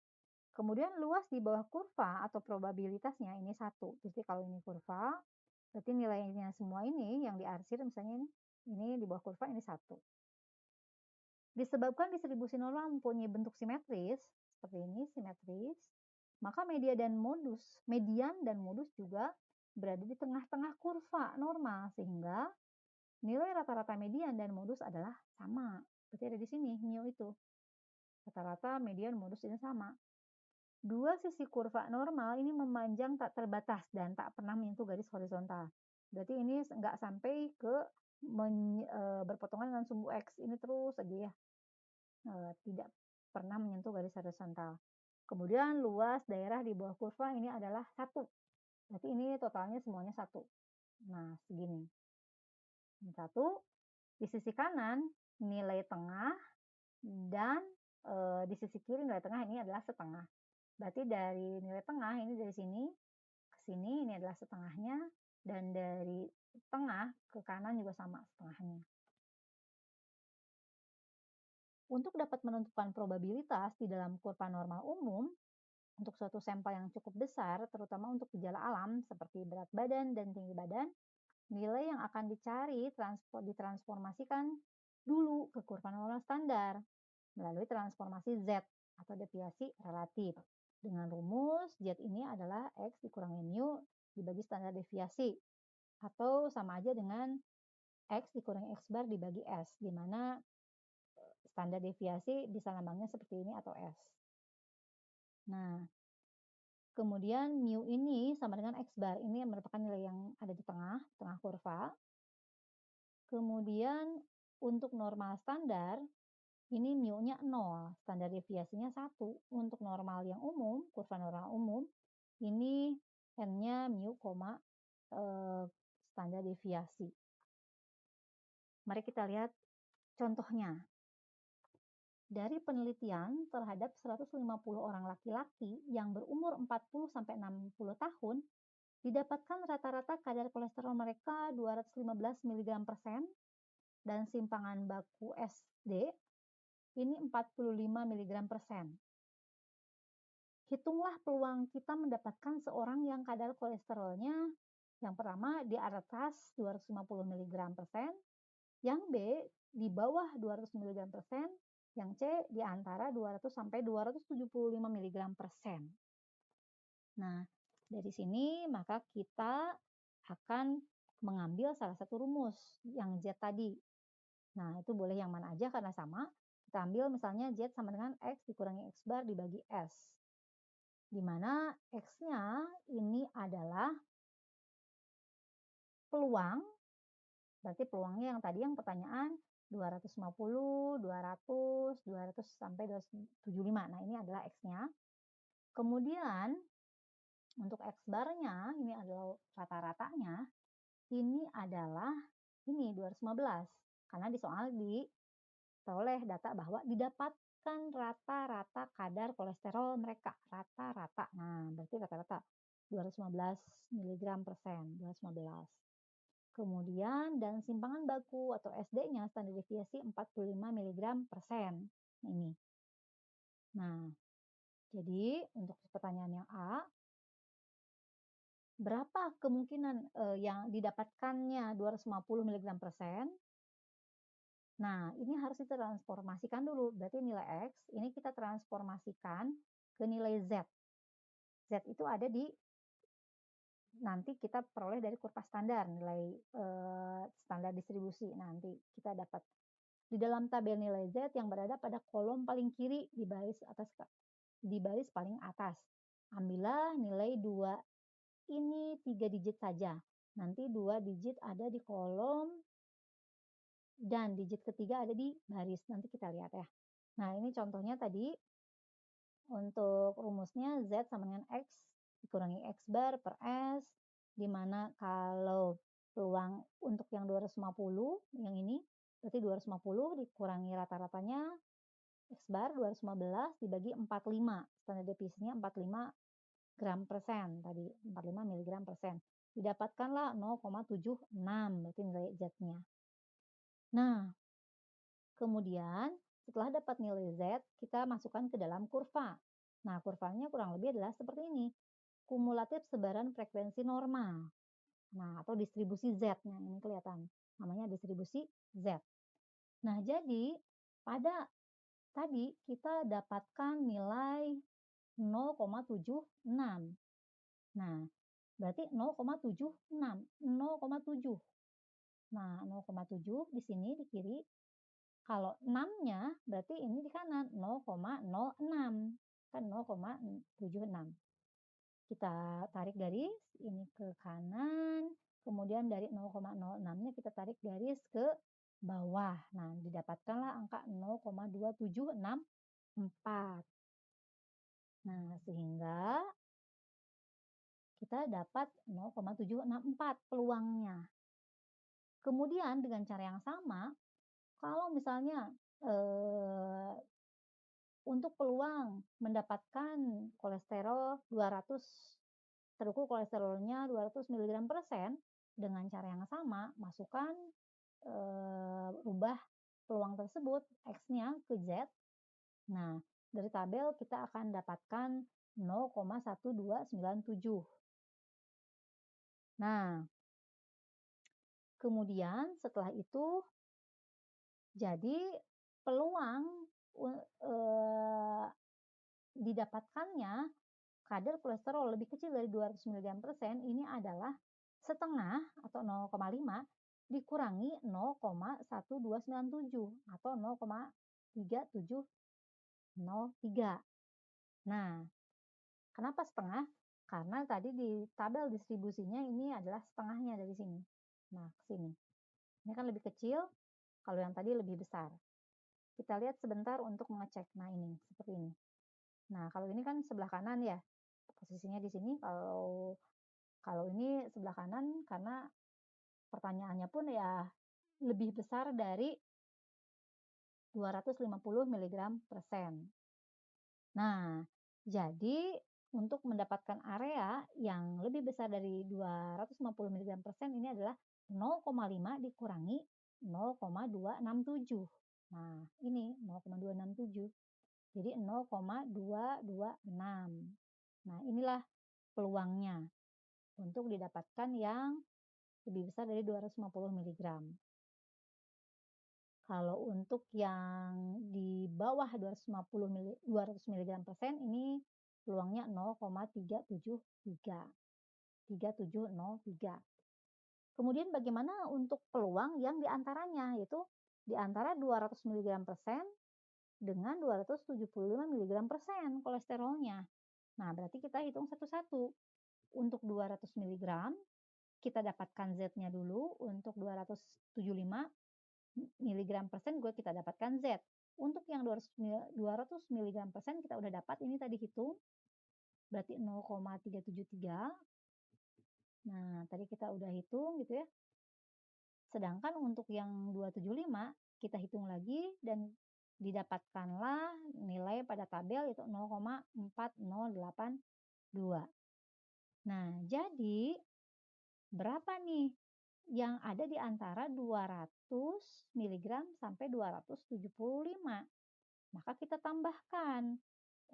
Kemudian luas di bawah kurva atau probabilitasnya ini 1. Jadi kalau ini kurva, berarti nilainya semua ini yang diarsir misalnya ini di bawah kurva ini 1. Disebabkan distribusi normal mempunyai bentuk simetris, seperti ini simetris, maka median dan modus juga berada di tengah-tengah kurva normal, sehingga nilai rata-rata median dan modus adalah sama. Berarti ada di sini, mu itu. Rata-rata, median, modus ini sama. Dua sisi kurva normal ini memanjang tak terbatas dan tak pernah menyentuh garis horizontal. Berarti ini nggak sampai ke berpotongan dengan sumbu X. Ini terus aja ya. Tidak pernah menyentuh garis horizontal. Kemudian luas daerah di bawah kurva ini adalah 1. Berarti ini totalnya semuanya 1. Nah, segini. Ini 1. Di sisi kanan nilai tengah dan di sisi kiri nilai tengah ini adalah setengah. Berarti dari nilai tengah ini dari sini ke sini ini adalah setengahnya, dan dari tengah ke kanan juga sama setengahnya. Untuk dapat menentukan probabilitas di dalam kurva normal umum, untuk suatu sampel yang cukup besar, terutama untuk gejala alam seperti berat badan dan tinggi badan, nilai yang akan dicari ditransformasikan dulu ke kurva normal standar melalui transformasi Z atau deviasi relatif. Dengan rumus Z ini adalah X dikurangi mu dibagi standar deviasi, atau sama aja dengan X dikurangi X bar dibagi S, di mana standar deviasi bisa lambangnya seperti ini atau S. Nah, kemudian mu ini sama dengan X bar. Ini merupakan nilai yang ada di tengah kurva. Kemudian untuk normal standar, ini mu-nya 0, standar deviasinya 1. Untuk normal yang umum, kurva normal umum, ini n-nya mu, standar deviasi. Mari kita lihat contohnya. Dari penelitian terhadap 150 orang laki-laki yang berumur 40-60 tahun, didapatkan rata-rata kadar kolesterol mereka 215 mg/sen dan simpangan baku SD ini 45 mg/sen. Hitunglah peluang kita mendapatkan seorang yang kadar kolesterolnya yang pertama di atas 250 mg/sen, yang B di bawah 200 mg/sen, yang C di antara 200 sampai 275 mg/sen. Nah, dari sini maka kita akan mengambil salah satu rumus yang Z tadi. Nah, itu boleh yang mana aja karena sama. Kita ambil misalnya Z sama dengan X dikurangi X bar dibagi S. Di mana X-nya ini adalah peluang, berarti peluangnya yang tadi yang pertanyaan 250, 200, 200 sampai 275. Nah, ini adalah X-nya. Kemudian untuk X bar-nya ini adalah rata-ratanya. Ini adalah ini 215. Karena di soal diperoleh data bahwa didapatkan rata-rata kadar kolesterol mereka. Rata-rata. Nah, berarti rata-rata 215 mg/sen, 215. Kemudian dan simpangan baku atau SD-nya standar deviasi 45 mg/sen. Ini. Nah, jadi untuk pertanyaan yang A, berapa kemungkinan yang didapatkannya 250 mg/sen? Nah, ini harus ditransformasikan dulu. Berarti nilai X ini kita transformasikan ke nilai Z. Z itu ada di nanti kita peroleh dari kurva standar, nilai standar distribusi. Nanti kita dapat di dalam tabel nilai Z yang berada pada kolom paling kiri di baris paling atas. Ambillah nilai 2 ini 3 digit saja. Nanti 2 digit ada di kolom dan digit ketiga ada di baris. Nanti kita lihat ya. Nah, ini contohnya tadi untuk rumusnya Z sama dengan X dikurangi X bar per S, di mana kalau peluang untuk yang 250, yang ini, berarti 250 dikurangi rata-ratanya X bar 215 dibagi 45, standar deviasinya 45 gram persen tadi, 45 miligram persen. Didapatkanlah 0,76, berarti nilai Z-nya. Nah, kemudian setelah dapat nilai Z, kita masukkan ke dalam kurva. Nah, kurvanya kurang lebih adalah seperti ini. Kumulatif sebaran frekuensi normal. Nah, atau distribusi Z-nya, ini kelihatan. Namanya distribusi Z. Nah, jadi pada tadi kita dapatkan nilai 0,76. Nah, berarti 0,76, 0,7. Nah, 0,7 di sini di kiri. Kalau 6-nya berarti ini di kanan 0,06. Kan 0,76. Kita tarik garis ini ke kanan, kemudian dari 0,06-nya kita tarik garis ke bawah. Nah, didapatkanlah angka 0,2764. Nah, sehingga kita dapat 0,764 peluangnya. Kemudian dengan cara yang sama, kalau misalnya untuk peluang mendapatkan kolesterol 200, terukur kolesterolnya 200 mg per sen, dengan cara yang sama, masukkan rubah peluang tersebut X-nya ke Z. Nah, dari tabel kita akan dapatkan 0,1297. Nah, kemudian setelah itu jadi peluang didapatkannya kadar kolesterol lebih kecil dari 200 mg per sen ini adalah setengah atau 0,5 dikurangi 0,1297 atau 0,3703. Nah, kenapa setengah? Karena tadi di tabel distribusinya ini adalah setengahnya dari sini. Nah, ke sini. Ini kan lebih kecil, kalau yang tadi lebih besar. Kita lihat sebentar untuk mengecek. Nah, ini seperti ini. Nah, kalau ini kan sebelah kanan ya. Posisinya di sini. Kalau ini sebelah kanan karena pertanyaannya pun ya lebih besar dari 250 mg per sen. Nah, jadi untuk mendapatkan area yang lebih besar dari 250 mg per sen ini adalah 0,5 dikurangi 0,267. Nah, ini 0,267. Jadi 0,226. Nah, inilah peluangnya untuk didapatkan yang lebih besar dari 250 mg. Kalau untuk yang di bawah 200 mg per sen ini peluangnya 0,373. 3703. Kemudian bagaimana untuk peluang yang diantaranya, yaitu di antara 200 mg per sen dengan 275 mg per sen kolesterolnya. Nah, berarti kita hitung satu-satu. Untuk 200 mg, kita dapatkan Z-nya dulu. Untuk 275 mg per sen kita dapatkan Z. Untuk yang 200 mg per sen kita udah dapat, ini tadi hitung. Berarti 0,373. Nah, tadi kita udah hitung gitu ya. Sedangkan untuk yang 275 kita hitung lagi dan didapatkanlah nilai pada tabel itu 0,4082. Nah, jadi berapa nih yang ada di antara 200 mg sampai 275? Maka kita tambahkan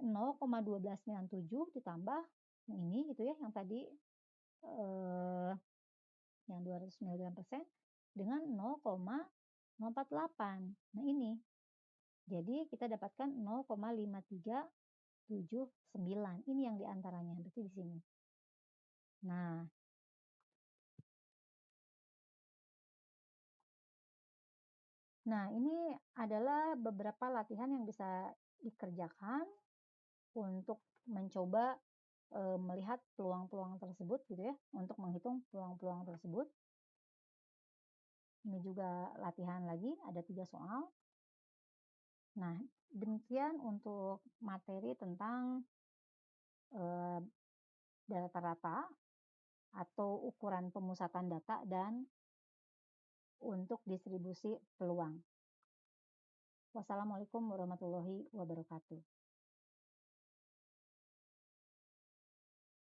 0,1297 ditambah ini gitu ya, yang tadi yang 200 mg per sen dengan 0,048. Nah, ini. Jadi kita dapatkan 0,5379. Ini yang diantaranya, berarti di sini. Nah, Nah, ini adalah beberapa latihan yang bisa dikerjakan untuk mencoba, melihat peluang-peluang tersebut gitu ya, untuk menghitung peluang-peluang tersebut. Ini juga latihan lagi, ada 3 soal. Nah, demikian untuk materi tentang, eee, data rata atau ukuran pemusatan data dan untuk distribusi peluang. Wassalamualaikum warahmatullahi wabarakatuh.